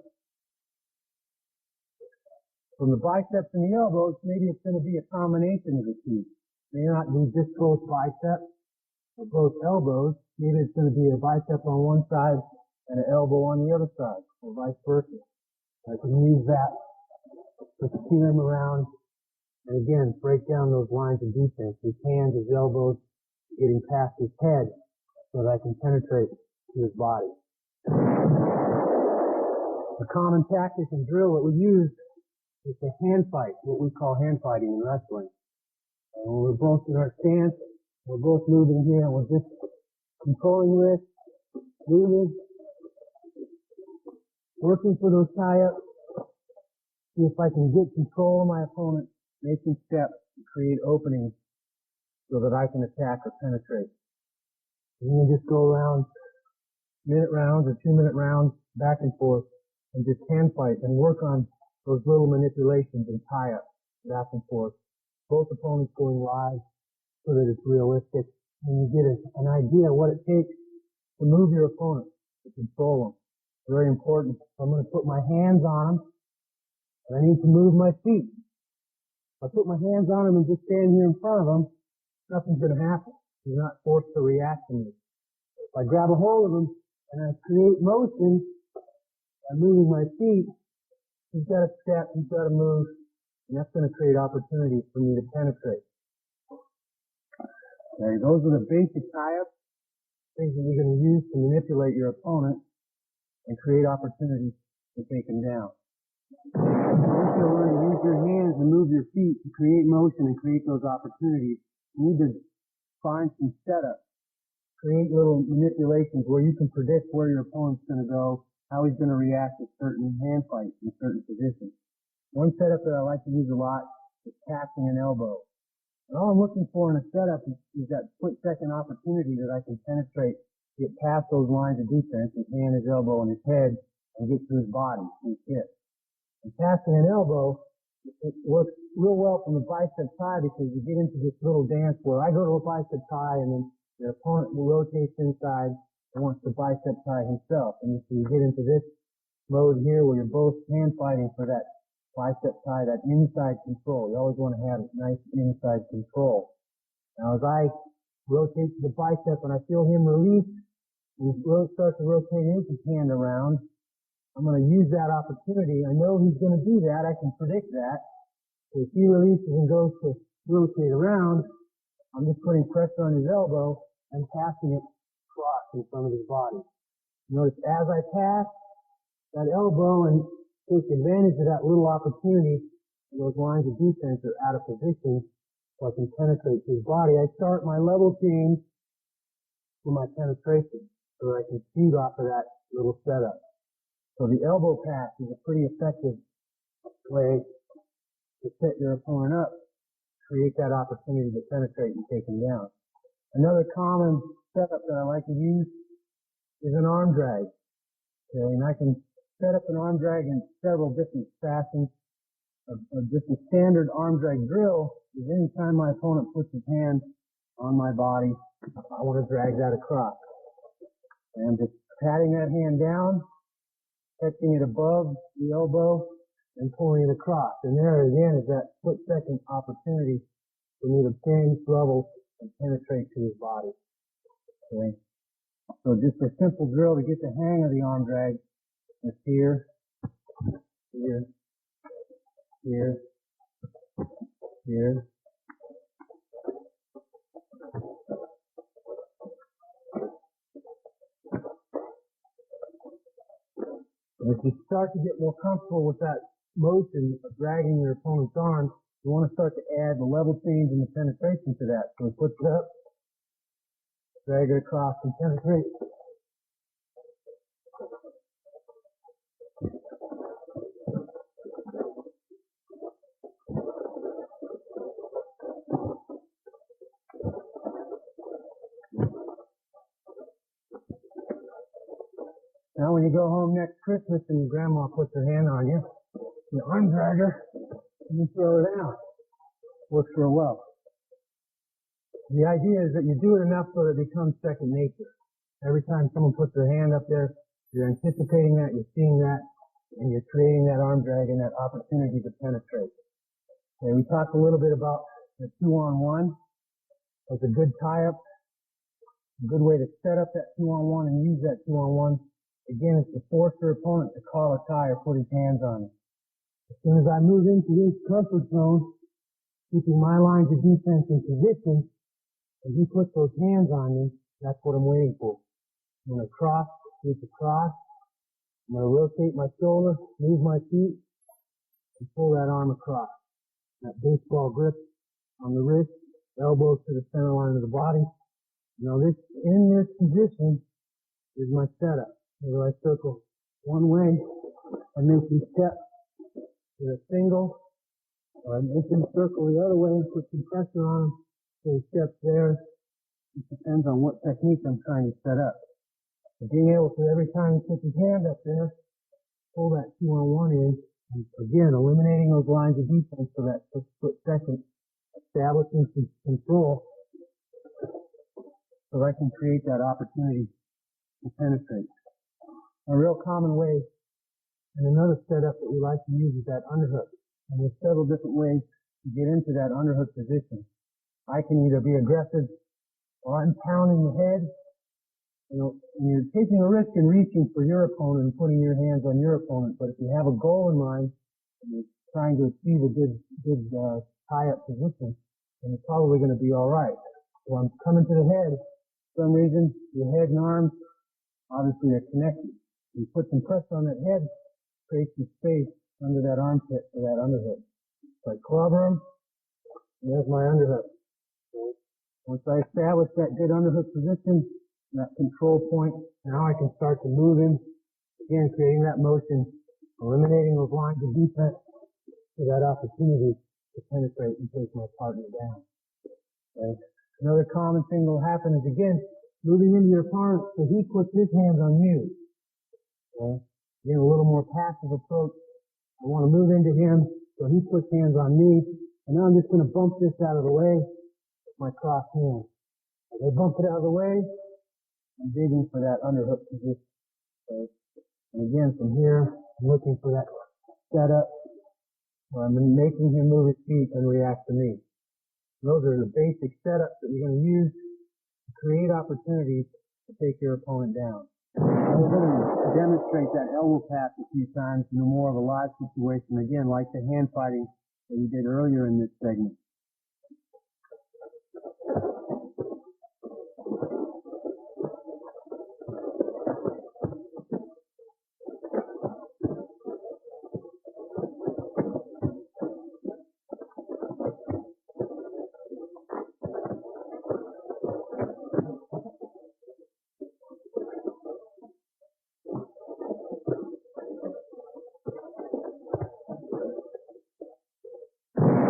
From the biceps and the elbows, maybe it's going to be a combination of the two. May not be just both biceps or both elbows. Maybe it's going to be a bicep on one side and an elbow on the other side, or vice versa. I can use that to steer him around and again break down those lines of defense. His hands, his elbows, getting past his head so that I can penetrate to his body. A common tactic and drill that we use is a hand fight, what we call hand fighting in wrestling. And when we're both in our stance, we're both moving here, and we're just controlling this, moving, working for those tie-ups, see if I can get control of my opponent, make him step, and create openings so that I can attack or penetrate. And you just go around minute rounds or 2-minute rounds back and forth and just hand fight and work on those little manipulations and tie-ups back and forth. Both opponents going live so that it's realistic and you get an idea of what it takes to move your opponent, to control them, Very important. I'm going to put my hands on them, and I need to move my feet. If I put my hands on them and just stand here in front of them, nothing's going to happen. You're not forced to react to me. If I grab a hold of them and I create motion by moving my feet, he's got to step, he's got to move, and that's going to create opportunities for me to penetrate. Okay, those are the basic tie-ups, things that you're going to use to manipulate your opponent and create opportunities to take them down. Once you learn to use your hands and move your feet to create motion and create those opportunities, you need to find some setups. Create little manipulations where you can predict where your opponent's going to go, how he's going to react to certain hand fights in certain positions. One setup that I like to use a lot is casting an elbow. And all I'm looking for in a setup is that split-second opportunity that I can penetrate, get past those lines of defense, his hand, his elbow, and his head, and get to his body, his hip. And casting an elbow, it works real well from the bicep tie because you get into this little dance where I go to a bicep tie and then your opponent will rotate inside and wants to bicep tie himself. And so you get into this mode here where you're both hand fighting for that bicep tie, that inside control. You always want to have nice inside control. Now as I rotate to the bicep and I feel him release, and he starts to rotate his hand around, I'm going to use that opportunity. I know he's going to do that. I can predict that. So if he releases and goes to rotate around, I'm just putting pressure on his elbow and passing it across in front of his body. Notice as I pass that elbow and take advantage of that little opportunity, those lines of defense are out of position so I can penetrate his body. I start my level change for my penetration so that I can feed off of that little setup. So the elbow pass is a pretty effective way to set your opponent up, create that opportunity to penetrate and take him down. Another common setup that I like to use is an arm drag. Okay, and I can set up an arm drag in several different fashions. Just a standard arm drag drill is any time my opponent puts his hand on my body, I want to drag that across. And I'm just patting that hand down, catching it above the elbow, and pulling it across. And there again is that split-second opportunity for me to change level and penetrate to his body. Okay. So just a simple drill to get the hang of the arm drag is here, here, here, here. And if you start to get more comfortable with that motion of dragging your opponent's arm, you want to start to add the level change and the penetration to that. So he puts it up, drag it across and penetrate. Now when you go home next Christmas and your grandma puts her hand on you, you arm drag her, and you throw her down. Works real well. The idea is that you do it enough so that it becomes second nature. Every time someone puts their hand up there, you're anticipating that, you're seeing that, and you're creating that arm drag and that opportunity to penetrate. Okay, we talked a little bit about the 2-on-1. That's a good tie-up, a good way to set up that 2-on-1 and use that 2-on-1. Again, it's to force your opponent to call a tie or put his hands on it. As soon as I move into his comfort zone, keeping my lines of defense in position, and he puts those hands on me, that's what I'm waiting for. I'm going to cross, sweep across. I'm going to rotate my shoulder, move my feet, and pull that arm across. That baseball grip on the wrist, elbows to the center line of the body. Now in this position is my setup. Whether I circle one way and make him step with a single, or I make him circle the other way and put some pressure on him so he steps there. It depends on what technique I'm trying to set up. But being able to, every time he puts his hand up there, pull that 2-on-1 in, and again, eliminating those lines of defense for that split second, establishing some control so I can create that opportunity to penetrate. A real common way and another setup that we like to use is that underhook. And there's several different ways to get into that underhook position. I can either be aggressive or I'm pounding the head. You know, and you're taking a risk in reaching for your opponent and putting your hands on your opponent. But if you have a goal in mind and you're trying to achieve a good tie-up position, then you're probably going to be all right. So I'm coming to the head. For some reason, your head and arms, obviously they're connected. You put some pressure on that head, create some space under that armpit for that underhook. So I clobber him, and there's my underhook. Once I establish that good underhook position, that control point, now I can start to move him, again creating that motion, eliminating those lines of defense for that opportunity to penetrate and take my partner down. Okay. Another common thing that will happen is, again, moving into your opponent so he puts his hands on you. Okay. Again, a little more passive approach. I want to move into him so he puts hands on me. And now I'm just going to bump this out of the way with my crossed hand. As I bump it out of the way, I'm digging for that underhook position. Okay. And again, from here, I'm looking for that setup where I'm making him move his feet and react to me. Those are the basic setups that you're going to use to create opportunities to take your opponent down. We're going to demonstrate that elbow pass a few times in a more of a live situation, again, like the hand fighting that we did earlier in this segment.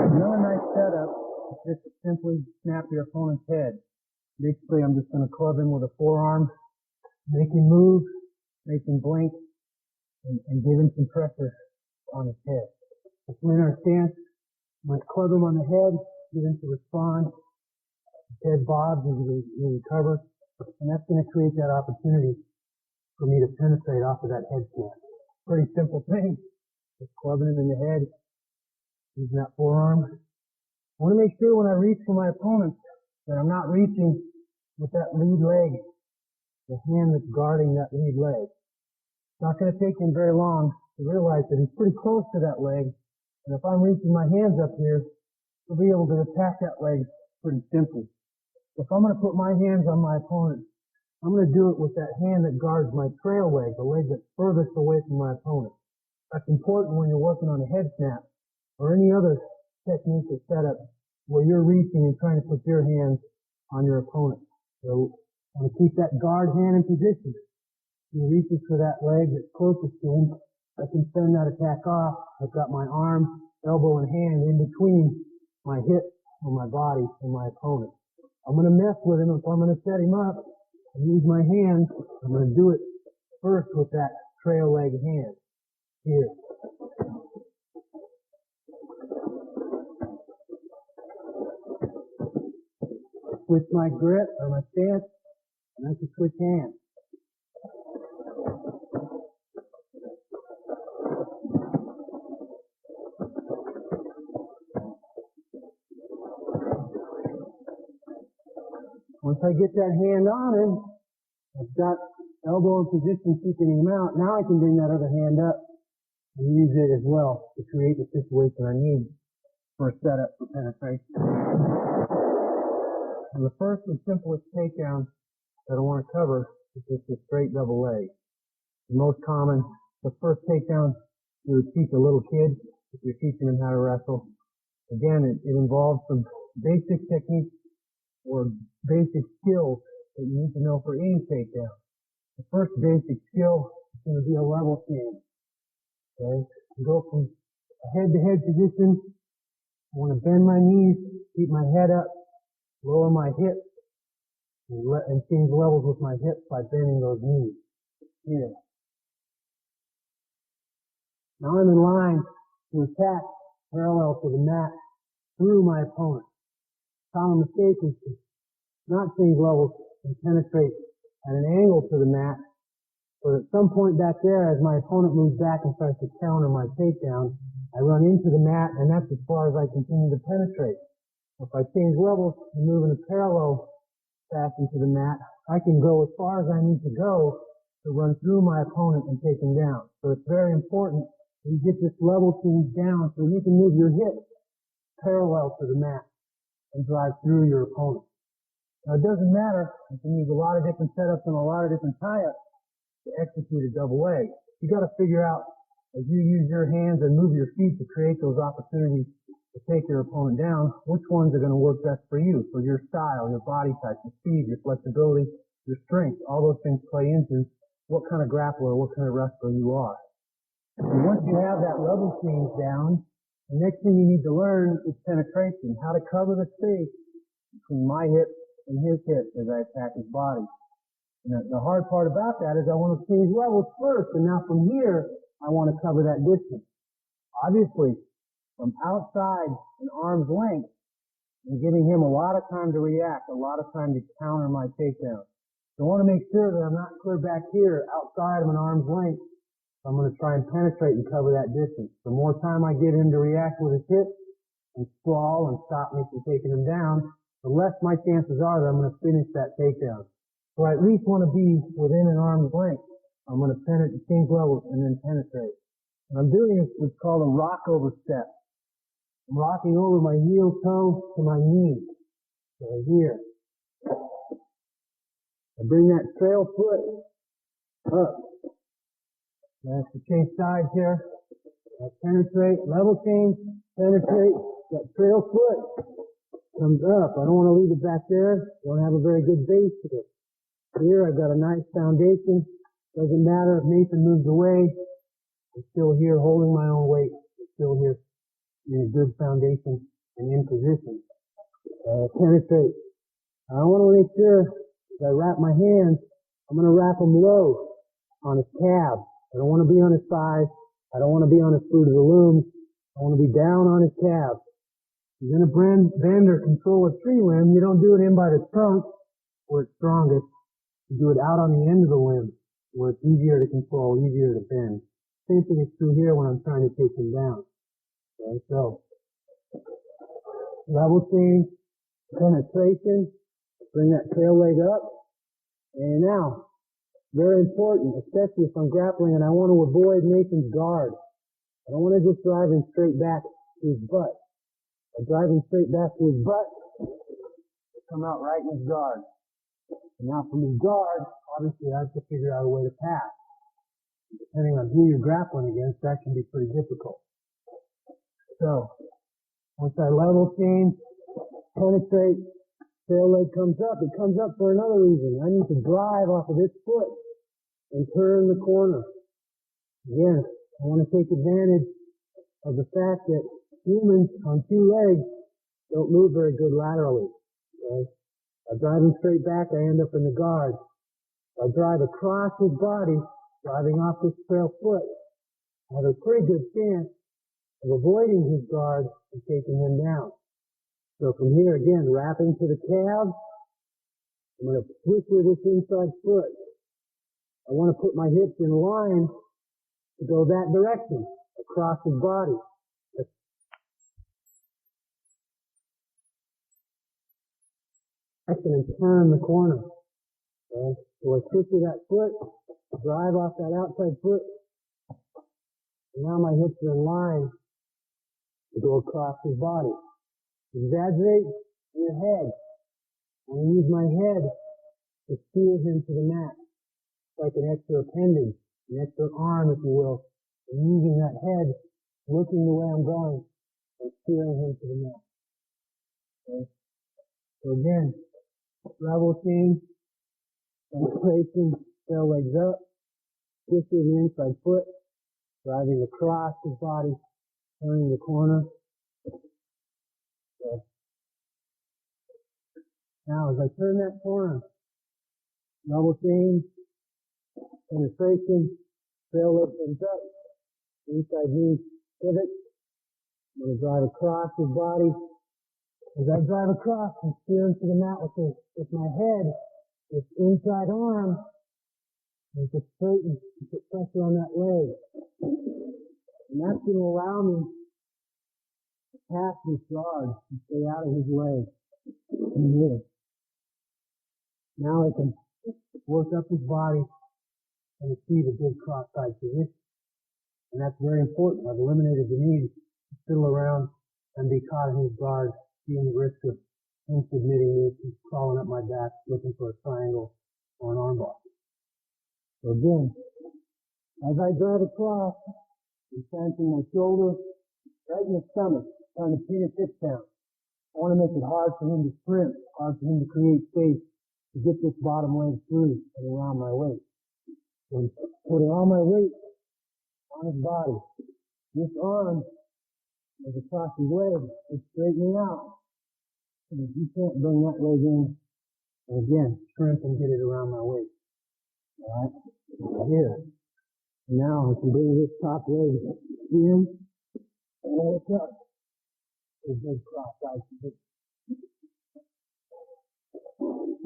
Another nice setup is just to simply snap your opponent's head. Basically, I'm just going to club him with a forearm, make him move, make him blink, and give him some pressure on his head. If we're in our stance, I'm going to club him on the head, get him to respond. His head bobs as we recover, and that's going to create that opportunity for me to penetrate off of that head snap. Pretty simple thing. Just clubbing him in the head, using that forearm. I want to make sure when I reach for my opponent that I'm not reaching with that lead leg, the hand that's guarding that lead leg. It's not going to take him very long to realize that he's pretty close to that leg, and if I'm reaching my hands up here, he'll be able to attack that leg pretty simply. If I'm going to put my hands on my opponent, I'm going to do it with that hand that guards my trail leg, the leg that's furthest away from my opponent. That's important when you're working on a head snap or any other technique or setup where you're reaching and trying to put your hands on your opponent. So I want to keep that guard hand in position. He reaches for that leg that's closest to him. I can send that attack off. I've got my arm, elbow, and hand in between my hip or my body and my opponent. I'm going to mess with him if I'm going to set him up and use my hands. I'm going to do it first with that trail leg hand. Here. Switch my grip or my stance, and I can switch hands. Once I get that hand on him, I've got elbow in position keeping him out. Now I can bring that other hand up and use it as well to create the situation I need for a setup for penetration. And the first and simplest takedown that I want to cover is just a straight double leg. The most common, the first takedown you would teach a little kid if you're teaching him how to wrestle. Again, it involves some basic techniques or basic skills that you need to know for any takedown. The first basic skill is going to be a level change. Okay? You go from a head-to-head position. I want to bend my knees, keep my head up, lower my hips, and change levels with my hips by bending those knees. Here. Now I'm in line to attack parallel to the mat through my opponent. Common mistake is to not change levels and penetrate at an angle to the mat So at some point back there, as my opponent moves back and starts to counter my takedown, I run into the mat, and that's as far as I continue to penetrate. If I change levels and move in a parallel fashion to the mat, I can go as far as I need to go to run through my opponent and take him down. So it's very important that you get this level change down so you can move your hips parallel to the mat and drive through your opponent. Now it doesn't matter, you can use a lot of different setups and a lot of different tie-ups to execute a double A. You got to figure out, as you use your hands and move your feet to create those opportunities to take your opponent down, which ones are going to work best for you, for your style, your body type, your speed, your flexibility, your strength. All those things play into what kind of grappler, what kind of wrestler you are. And once you have that level change down, the next thing you need to learn is penetration, how to cover the space between my hips and his hips as I attack his body. And the hard part about that is I want to change levels first, and now from here, I want to cover that distance. Obviously, from outside an arm's length, and giving him a lot of time to react, a lot of time to counter my takedown. So I want to make sure that I'm not clear back here outside of an arm's length. I'm going to try and penetrate and cover that distance. The more time I get him to react with his hips and sprawl and stop me from taking him down, the less my chances are that I'm going to finish that takedown. So I at least want to be within an arm's length. I'm going to change levels and then penetrate. And I'm doing what's called a rock over step. I'm rocking over my heel toe to my knee. So here. I bring that trail foot up. I have to change sides here. I penetrate, level change, penetrate. That trail foot comes up. I don't want to leave it back there. Don't have a very good base to it. Here I've got a nice foundation. Doesn't matter if Nathan moves away. I'm still here holding my own weight. I'm still here in a good foundation and in position. Penetrate. I want to make sure as I wrap my hands, I'm going to wrap them low on his calves. I don't want to be on his thighs. I don't want to be on his fruit of the loom. I want to be down on his calves. If you're going to bend or control a tree limb, you don't do it in by the trunk where it's strongest. You do it out on the end of the limb where it's easier to control, easier to bend. Same thing is true here when I'm trying to take him down. Okay, so level change, penetration, bring that tail leg up, and now, very important, especially if I'm grappling and I want to avoid Nathan's guard. I don't want to just drive him straight back to his butt. I drive him straight back to his butt, come out right in his guard. And now from his guard, obviously I have to figure out a way to pass. Depending on who you're grappling against, that can be pretty difficult. So, once I level change, penetrate, tail leg comes up. It comes up for another reason. I need to drive off of this foot and turn the corner. Again, I want to take advantage of the fact that humans on two legs don't move very good laterally. Okay? I drive him straight back, I end up in the guard. I drive across his body, driving off this trail foot. I have a pretty good chance of avoiding his guard and taking him down. So from here again, wrapping to the calves, I'm going to switch with this inside foot. I want to put my hips in line to go that direction, across his body. And turn the corner. Okay? So I switch with that foot, drive off that outside foot, and now my hips are in line to go across his body. Exaggerate your head. I'm going to use my head to steer him to the mat. It's like an extra appendage, an extra arm, if you will. I'm using that head, looking the way I'm going, and steering him to the mat. Okay? So again, level change, penetration, tail legs up, twisting the inside foot, driving across his body, turning the corner. Okay. Now as I turn that corner, level change, penetration, tail leg comes up, inside knee pivot. I'm going to drive across his body. As I drive across, I'm steering to the mat with my head, this inside arm, And just straighten, put pressure on that leg. And that's going to allow me to pass this guard and stay out of his leg. And here. Now I can work up his body and achieve a good cross-side position. And that's very important. I've eliminated the need to fiddle around and be caught in his guard, being the risk of him submitting me, crawling up my back, looking for a triangle or an armbar. So again, as I drive across, I'm planting my shoulder right in the stomach, trying to pin his hips down. I want to make it hard for him to sprint, hard for him to create space to get this bottom leg through and around my waist. So I'm putting all my weight on his body. This arm is across his leg. It's straightening out. And you can't bring that leg in. And again, shrimp and get it around my waist. Alright? Here. Now I can bring this top leg in and look up. A good cross-side position.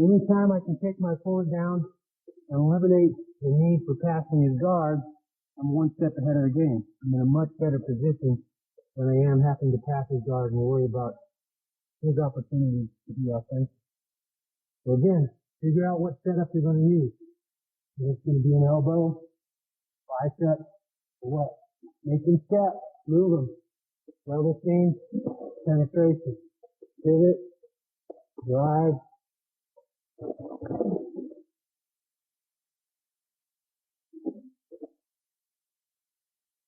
Anytime I can take my opponent down and eliminate the need for passing his guard, I'm one step ahead of the game. I'm in a much better position than I am having to pass his guard and worry about his opportunity to be offensive. So again, figure out what setup you're going to use. Is it going to be an elbow, bicep, or what? Make them step, move them. Level change, penetration, pivot, drive.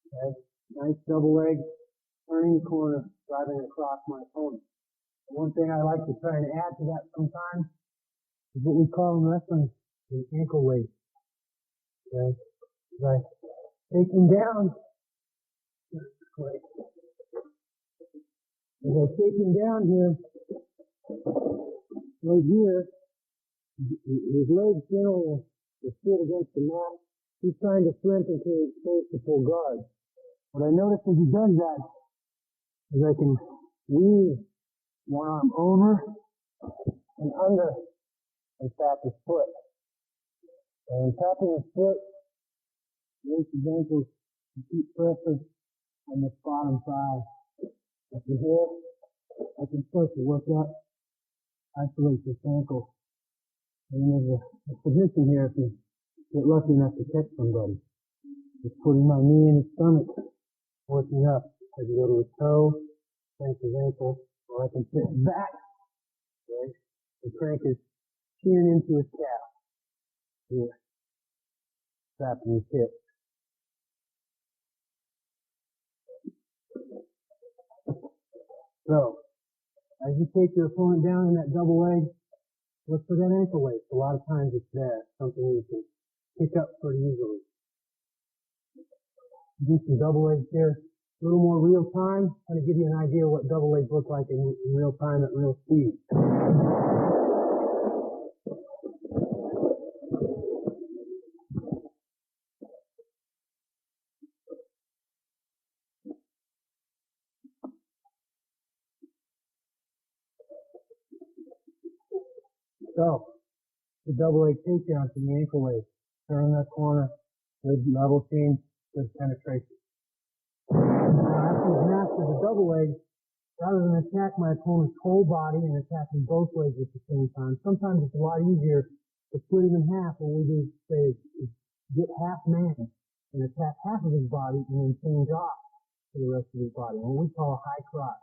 Okay. Nice double leg, turning the corner, driving across my opponent. One thing I like to try and add to that sometimes is what we call in wrestling an ankle weight. Okay. By taking down, as I take him down here, right here, his legs generally are still against the mat. He's trying to flip and create space to pull guard. What I notice as he does that is I can weave one arm over and under and tap his foot. And tapping his foot makes his ankles and keep pressure on the bottom side. If you're here, I can start to work up, isolate this ankle. And there's a position here if you get lucky enough to catch somebody. Just putting my knee in his stomach, working up. I can go to his toe, crank his ankle, or I can sit back, okay, and crank his chin into his calf. Here. Trapping his hip. So, as you take your opponent down in that double leg, look for that ankle weight. A lot of times it's there, something you can pick up pretty easily. Do some double legs here, a little more real time, kind of give you an idea what double legs look like in real time at real speed. So, the double leg takedown from the ankle weight. Turn that corner, good level change, good penetration. Now, after you've mastered the double leg, rather than attack my opponent's whole body and attacking both legs at the same time, sometimes it's a lot easier to split him in half when we do, say, get half man and attack half of his body and then change off to the rest of his body, what we call a high crotch.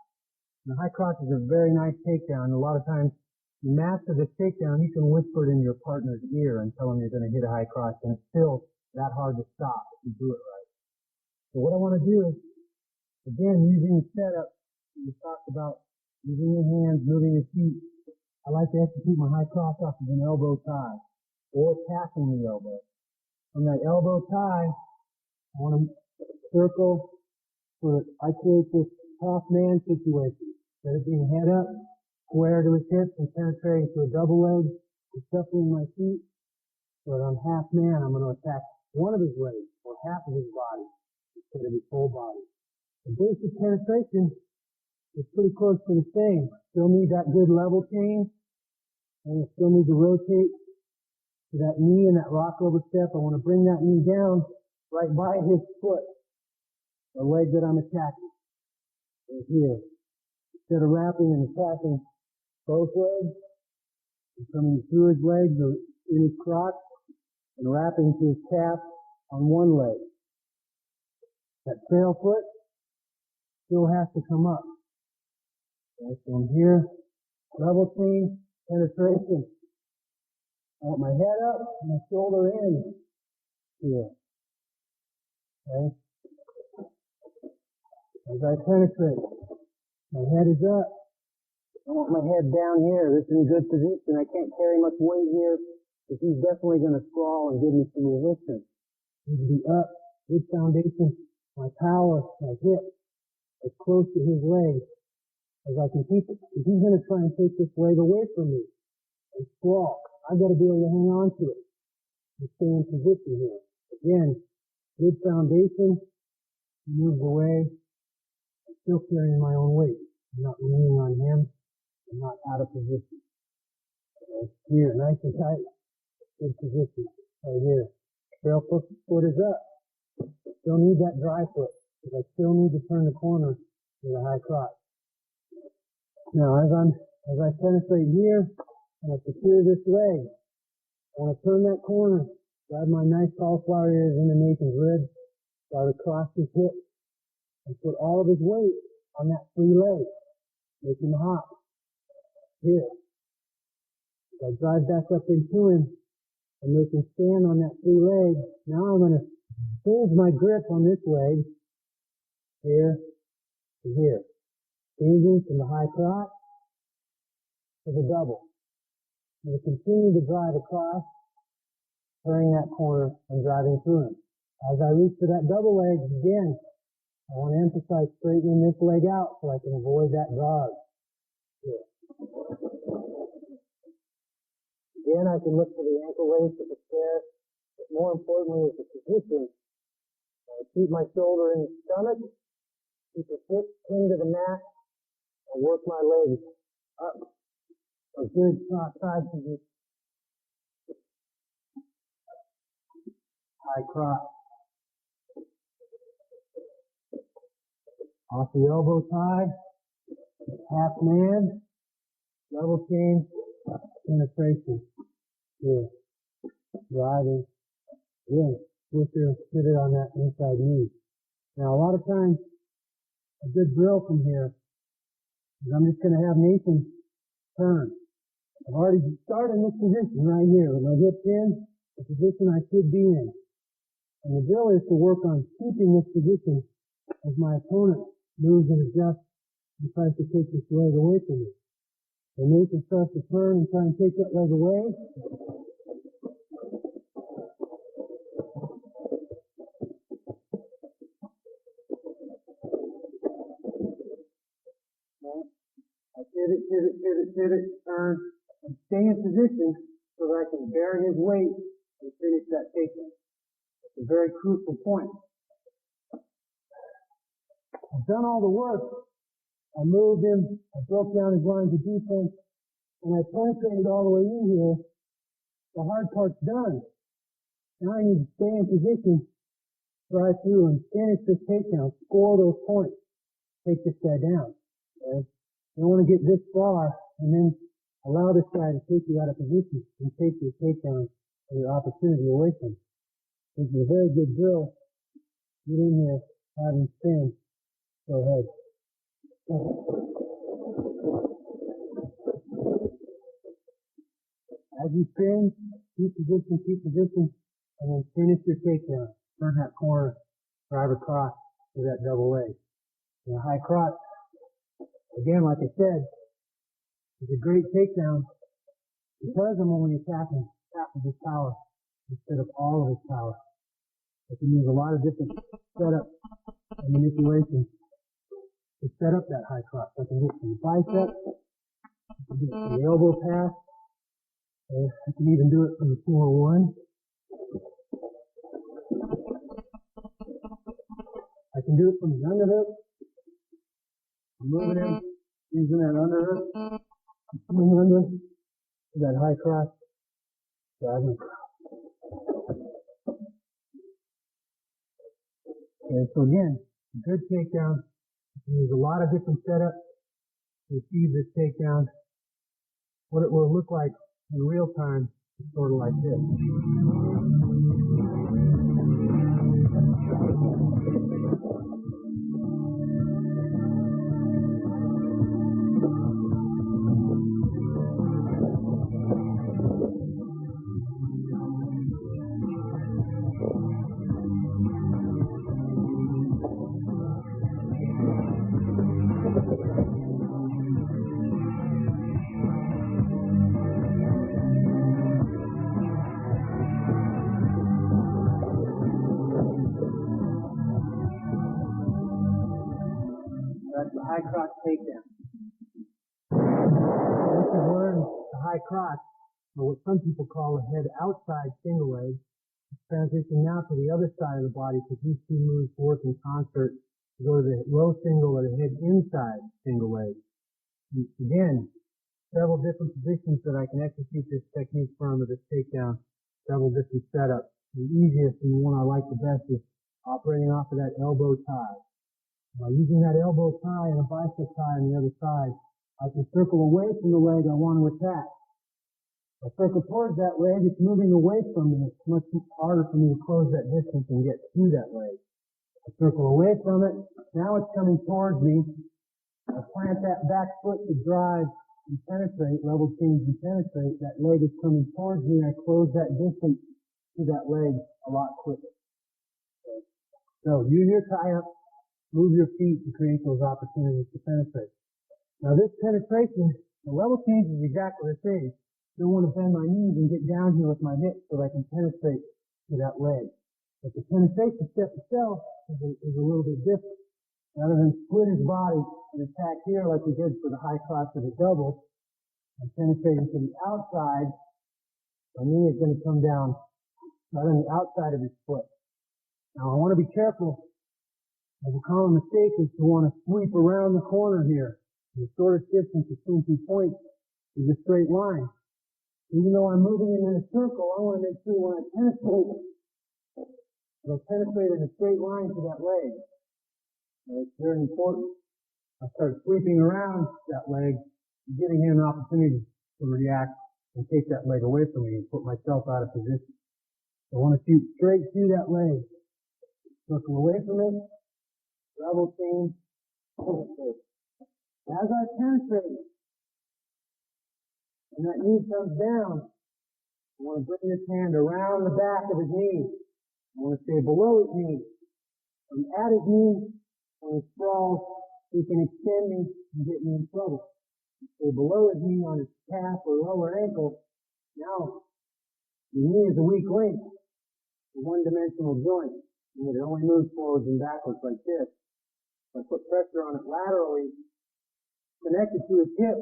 And the high crotch is a very nice takedown. A lot of times, you master this takedown, you can whisper it in your partner's ear and tell him you're going to hit a high crotch, and it's still that hard to stop if you do it right. So what I want to do is, again, using the setup, we talked about using your hands, moving your feet. I like to execute my high crotch off of an elbow tie, or passing the elbow. From that elbow tie, I want to circle so that I create this half man situation. Instead of being head up, square to his hips and penetrating to a double leg, and shuffling my feet so that I'm half man. I'm going to attack one of his legs or half of his body instead of his whole body. The basic penetration is pretty close to the same. Still need that good level change, and I still need to rotate to that knee and that rock over step. I want to bring that knee down right by his foot, the leg that I'm attacking. Right here. Instead of wrapping and attacking both legs, I'm coming through his legs or in his crotch and wrapping to his calf on one leg. That trail foot still has to come up. Okay, so I'm here, double chain, penetration. I want my head up and my shoulder in here. Okay? As I penetrate, my head is up. I want my head down here. This is in good position. I can't carry much weight here because he's definitely going to sprawl and give me some resistance. Need to be up, good foundation. My power, my hip, as close to his leg as I can keep it. If he's going to try and take this leg away from me and sprawl, I've got to be able to hang on to it and stay in position here. Again, good foundation, moves away. I'm still carrying my own weight. I'm not leaning on him. I'm not out of position. Okay. Here, nice and tight. Good position. Right here. Trail foot is up. Still need that dry foot, because I still need to turn the corner to the high crotch. Now, as I penetrate here, and I secure this leg, I want to turn that corner, grab my nice cauliflower ears into Nathan's ribs, drive across his hip, and put all of his weight on that free leg, make him hop. Here. As I drive back up into him, and make him stand on that free leg, now I'm going to change my grip on this leg, here to here. Changing from the high crotch to the double. I'm going to continue to drive across, turning that corner and driving through him. As I reach for that double leg, again, I want to emphasize straightening this leg out so I can avoid that guard. Here. Again, I can look for the ankle lace at the chair, but more importantly is the position. I keep my shoulder in the stomach, keep the foot pinned to the mat, and work my legs up. A good side position. High crotch. Off the elbow tie, half man, double chain, penetration. Here. Driving. Again, twister, sit it on that inside knee. Now, a lot of times, a good drill from here is I'm just going to have Nathan turn. I've already started in this position right here with my hips in, the position I should be in. And the drill is to work on keeping this position as my opponent moves and adjusts and tries to take this leg away from me. And Nathan starts to turn and try and take that leg away. I pivot, turn, and stay in position so that I can bear his weight and finish that takedown. It's a very crucial point. I've done all the work. I moved him, I broke down his lines of defense, and I penetrated all the way in here. The hard part's done. Now I need to stay in position, drive through, and finish this takedown, score those points, take this guy down. Okay? You don't want to get this far and then allow this guy to take you out of position and take your takedown and your opportunity away from you. This is a very good drill. Get in here, have him spin. Go ahead. As you spin, keep position, and then finish your takedown. Turn that corner, drive across to that double leg. And a high crotch. Again, like I said, it's a great takedown because I'm only attacking half of his power instead of all of his power. I can use a lot of different setups and manipulations to set up that high crotch. I can do it from the bicep, I can do it from the elbow pass, and I can even do it from the 4-1. I can do it from the underhook. I'm moving in, using that underhook, coming under to that high crotch, driving across. Okay, so again, a good takedown. You can use a lot of different setups to achieve this takedown. What it will look like in real time is sort of like this. That's the high crotch takedown. Once you've learned the high crotch, or what some people call a head outside single leg, transition now to the other side of the body because these two moves work in concert to go to the low single or the head inside single leg. And again, several different positions that I can execute this technique from with this takedown, several different setups. The easiest and the one I like the best is operating off of that elbow tie. Now, using that elbow tie and a bicep tie on the other side, I can circle away from the leg I want to attack. If I circle towards that leg, it's moving away from me. It's much harder for me to close that distance and get through that leg. I circle away from it. Now it's coming towards me. I plant that back foot to drive and penetrate, level change and penetrate. That leg is coming towards me. I close that distance to that leg a lot quicker. So use your tie-up. Move your feet to create those opportunities to penetrate. Now this penetration, the level change is exactly the same. I don't want to bend my knees and get down here with my hips so that I can penetrate to that leg. But the penetration step itself is a little bit different. Rather than split his body and attack here like we did for the high crotch of the double, and penetrating to the outside, my knee is going to come down right on the outside of his foot. Now I want to be careful. A common mistake is to want to sweep around the corner here. The shortest distance between 2 points is a straight line. Even though I'm moving in a circle, I want to make sure when I penetrate, I'll penetrate in a straight line to that leg. And it's very important. I start sweeping around that leg, giving him an opportunity to react and take that leg away from me and put myself out of position. I want to shoot straight through that leg. Circle away from it. Level change, penetrate. As I penetrate, and that knee comes down, I want to bring this hand around the back of his knee. I want to stay below his knee. I'm at his knee, when he sprawls, he can extend me and get me in trouble. Stay below his knee on his calf or lower ankle. Now, the knee is a weak link, a one-dimensional joint, and it only moves forwards and backwards like this. I put pressure on it laterally, connected to his hip,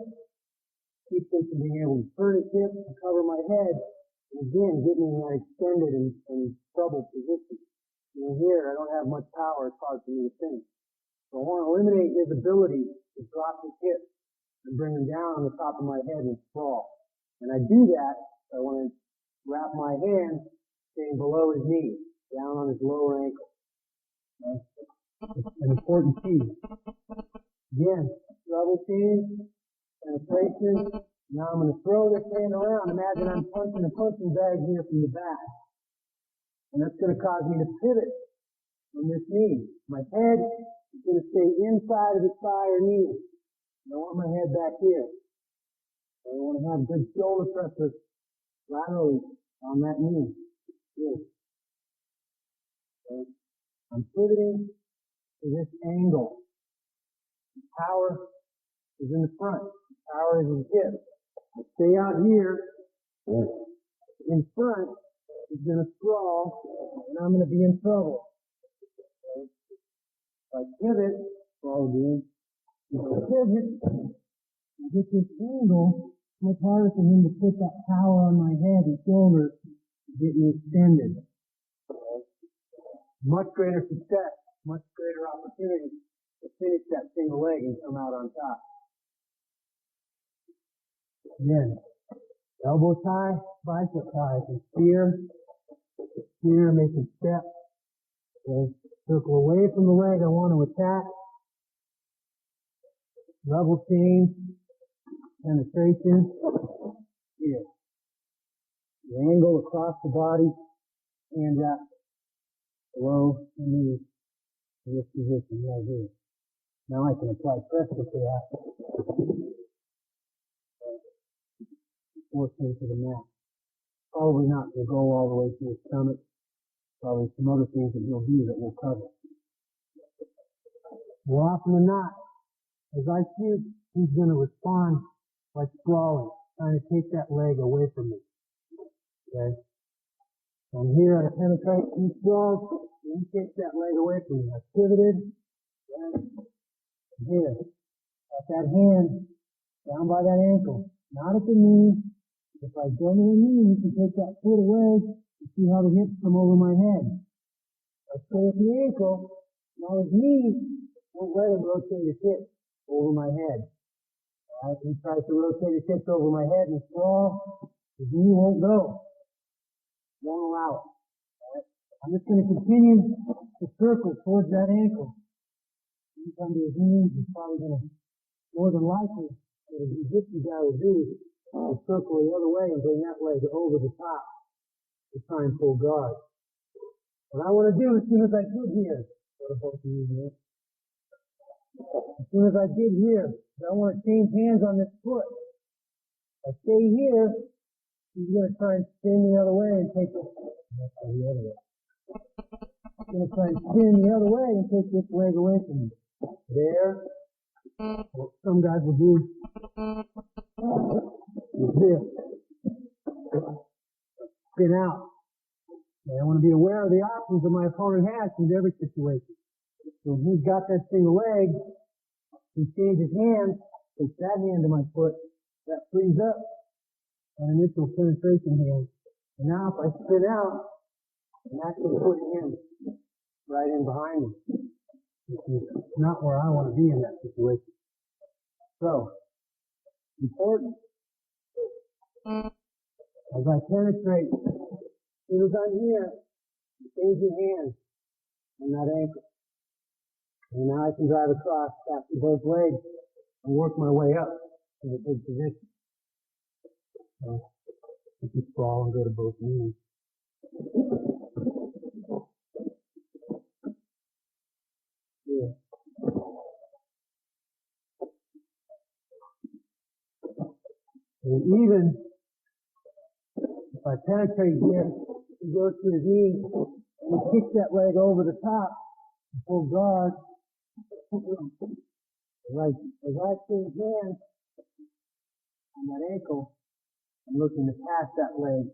keeps him from being able to turn his hip and cover my head, and again, get me in that extended and troubled position. And here, I don't have much power, it's hard for me to finish. So I want to eliminate his ability to drop his hip and bring him down on the top of my head and sprawl. And I do that, I want to wrap my hand staying below his knee, down on his lower ankle. Okay? It's an important key. Again, level change, penetration. Now I'm going to throw this hand around. Imagine I'm punching a punching bag here from the back. And that's going to cause me to pivot from this knee. My head is going to stay inside of the thigh or knee. I want my head back here. I want to have good shoulder pressure laterally on that knee. Good. Okay. I'm pivoting to this angle. Power is in the front. Power is in the hip. I stay out here. In front is going to sprawl, and I'm going to be in trouble. Okay. If I pivot, all doing. If I pivot, I get this angle. It's much harder for him to put that power on my head and shoulders to get me extended. Okay. Much greater success. Much greater opportunity to finish that single leg and come out on top. Again, elbow tie, bicep tie, and spear, make a step. Okay. Circle away from the leg I want to attack. Level change. Penetration. Here. The angle across the body. Hand wrap below the knee. In this position right here. Now I can apply pressure to that. Force him to the mat. Probably not going to go all the way to his stomach. Probably some other things that he'll do that we'll cover. More often than not, as I shoot, he's going to respond by sprawling, trying to take that leg away from me. Okay? And here I penetrate, he sprawls, and he takes that leg away from me. I pivoted, and here, got that hand down by that ankle, not at the knee. If I go to the knee, you can take that foot away and see how the hips come over my head. I stay at the ankle, now his knee won't let him rotate his hips over my head. Alright, he tries to rotate his hips over my head and sprawl, his knee won't go. Won't allow it. Alright? I'm just going to continue to circle towards that ankle. When he comes to his knees, he's probably going to, more than likely, what a jiu-jitsu guy will do is circle the other way and bring that leg over the top to try and pull guard. What I want to do as soon as I get here, as soon as I get here, I want to change hands on this foot. If I stay here, he's going to try and spin the other way and take it the other way. He's going to try and spin the other way and take this leg away from me. There. What some guys will do is this. Spin out. And I want to be aware of the options that my opponent has in every situation. So when he's got that single leg, he changes hands, takes that hand to my foot, that frees up an initial penetration hand. And now if I spin out, I'm actually putting him right in behind me. Which is not where I want to be in that situation. So, important. As I penetrate, as soon as I'm here, change your hands on that ankle. And now I can drive across after both legs and work my way up to the big position. So, if you sprawl and go to both knees. Yeah. And even if I penetrate here, he goes to his knee, and he kicks that leg over the top, and pull guard. As I change hands on that ankle, I'm looking to pass that leg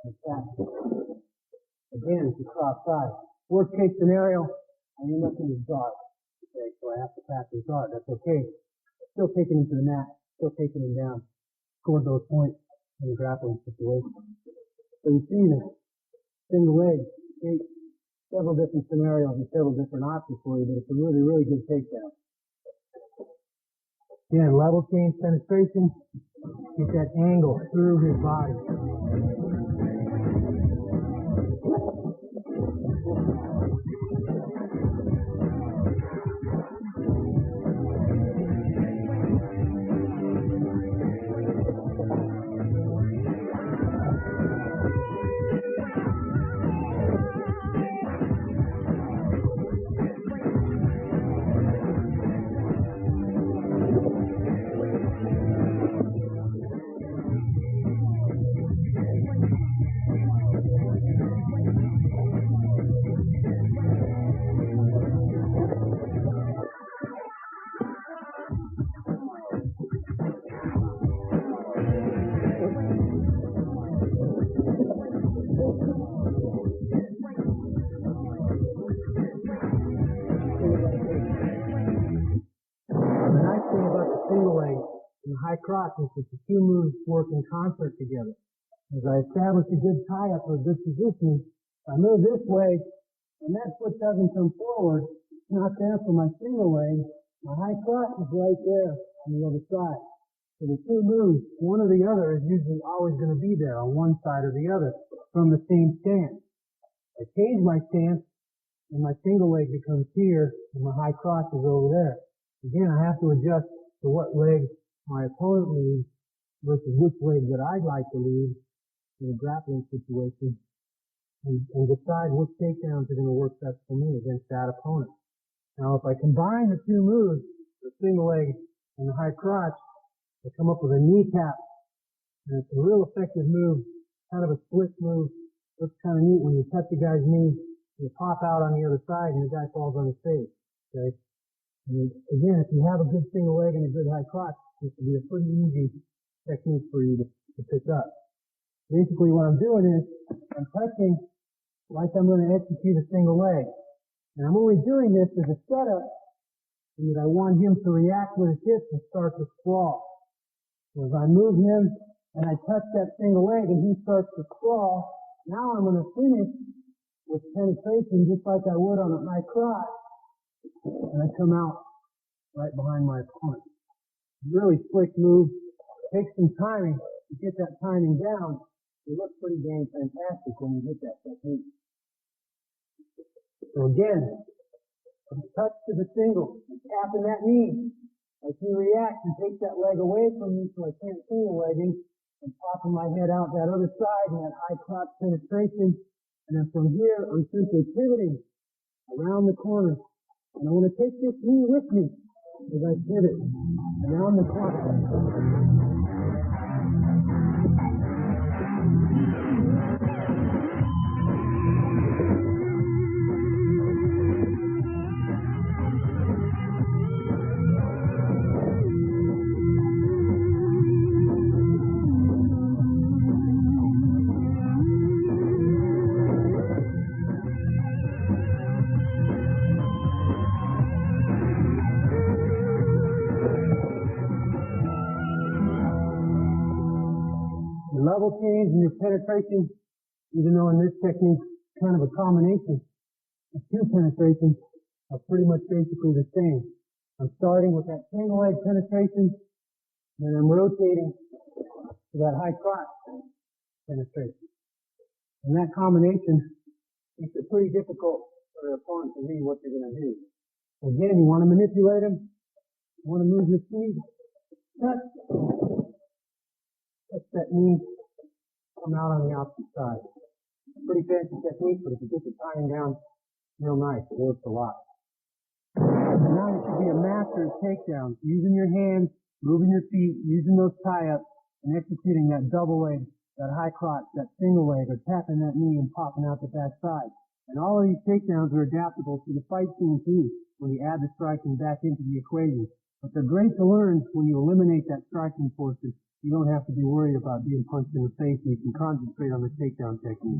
and attack. Again, it's a cross side. Worst case scenario, I end up in his guard. Okay, so I have to pass his guard. That's okay. Still taking him to the mat, still taking him down. Score those points in the grappling situation. So you see that single leg takes several different scenarios and several different options for you, but it's a really, really good takedown. Again, level change penetration. Get that angle through his body. High cross is that the two moves work in concert together. As I establish a good tie-up or a good positioning, I move this way, and that foot doesn't come forward. It's not there for my single leg. My high cross is right there on the other side. So the two moves, one or the other, is usually always going to be there on one side or the other from the same stance. I change my stance, and my single leg becomes here, and my high crotch is over there. Again, I have to adjust to what leg my opponent leads versus which leg that I'd like to lead in a grappling situation, and decide which takedowns are going to work best for me against that opponent. Now, if I combine the two moves, the single leg and the high crotch, I come up with a knee tap, and it's a real effective move, kind of a split move. Looks kind of neat when you touch a guy's knee, you pop out on the other side, and the guy falls on his face. Okay. And again, if you have a good single leg and a good high crotch, this will be a pretty easy technique for you to pick up. Basically, what I'm doing is I'm touching like I'm going to execute a single leg, and I'm only doing this as a setup, and that I want him to react with his hips and start to sprawl. So as I move him and I touch that single leg and he starts to sprawl, now I'm going to finish with penetration just like I would on a high crotch, and I come out right behind my opponent. Really slick move. Takes some timing to get that timing down. It looks pretty dang fantastic when you hit that technique. So again, touch to the single, tapping that knee. As he reacts and takes that leg away from me so I can't single legging, and popping my head out that other side and that high crotch penetration. And then from here, I'm simply pivoting around the corner. And I want to take this knee with me as I pivot around the corner. Level change in your penetration, even though in this technique, kind of a combination of two penetrations are pretty much basically the same. I'm starting with that single leg penetration, and I'm rotating to that high crotch penetration. And that combination makes it pretty difficult for the opponent to read what you're going to do. So again, you want to manipulate them, you want to move your feet, touch that knee, come out on the opposite side. Pretty fancy technique, but if you get the timing down real nice, it works a lot. Now you should be a master of takedowns, using your hands, moving your feet, using those tie-ups, and executing that double leg, that high crotch, that single leg, or tapping that knee and popping out the back side. And all of these takedowns are adaptable to the fight scene too, when you add the striking back into the equation. But they're great to learn when you eliminate that striking portion. You don't have to be worried about being punched in the face, and you can concentrate on the takedown technique.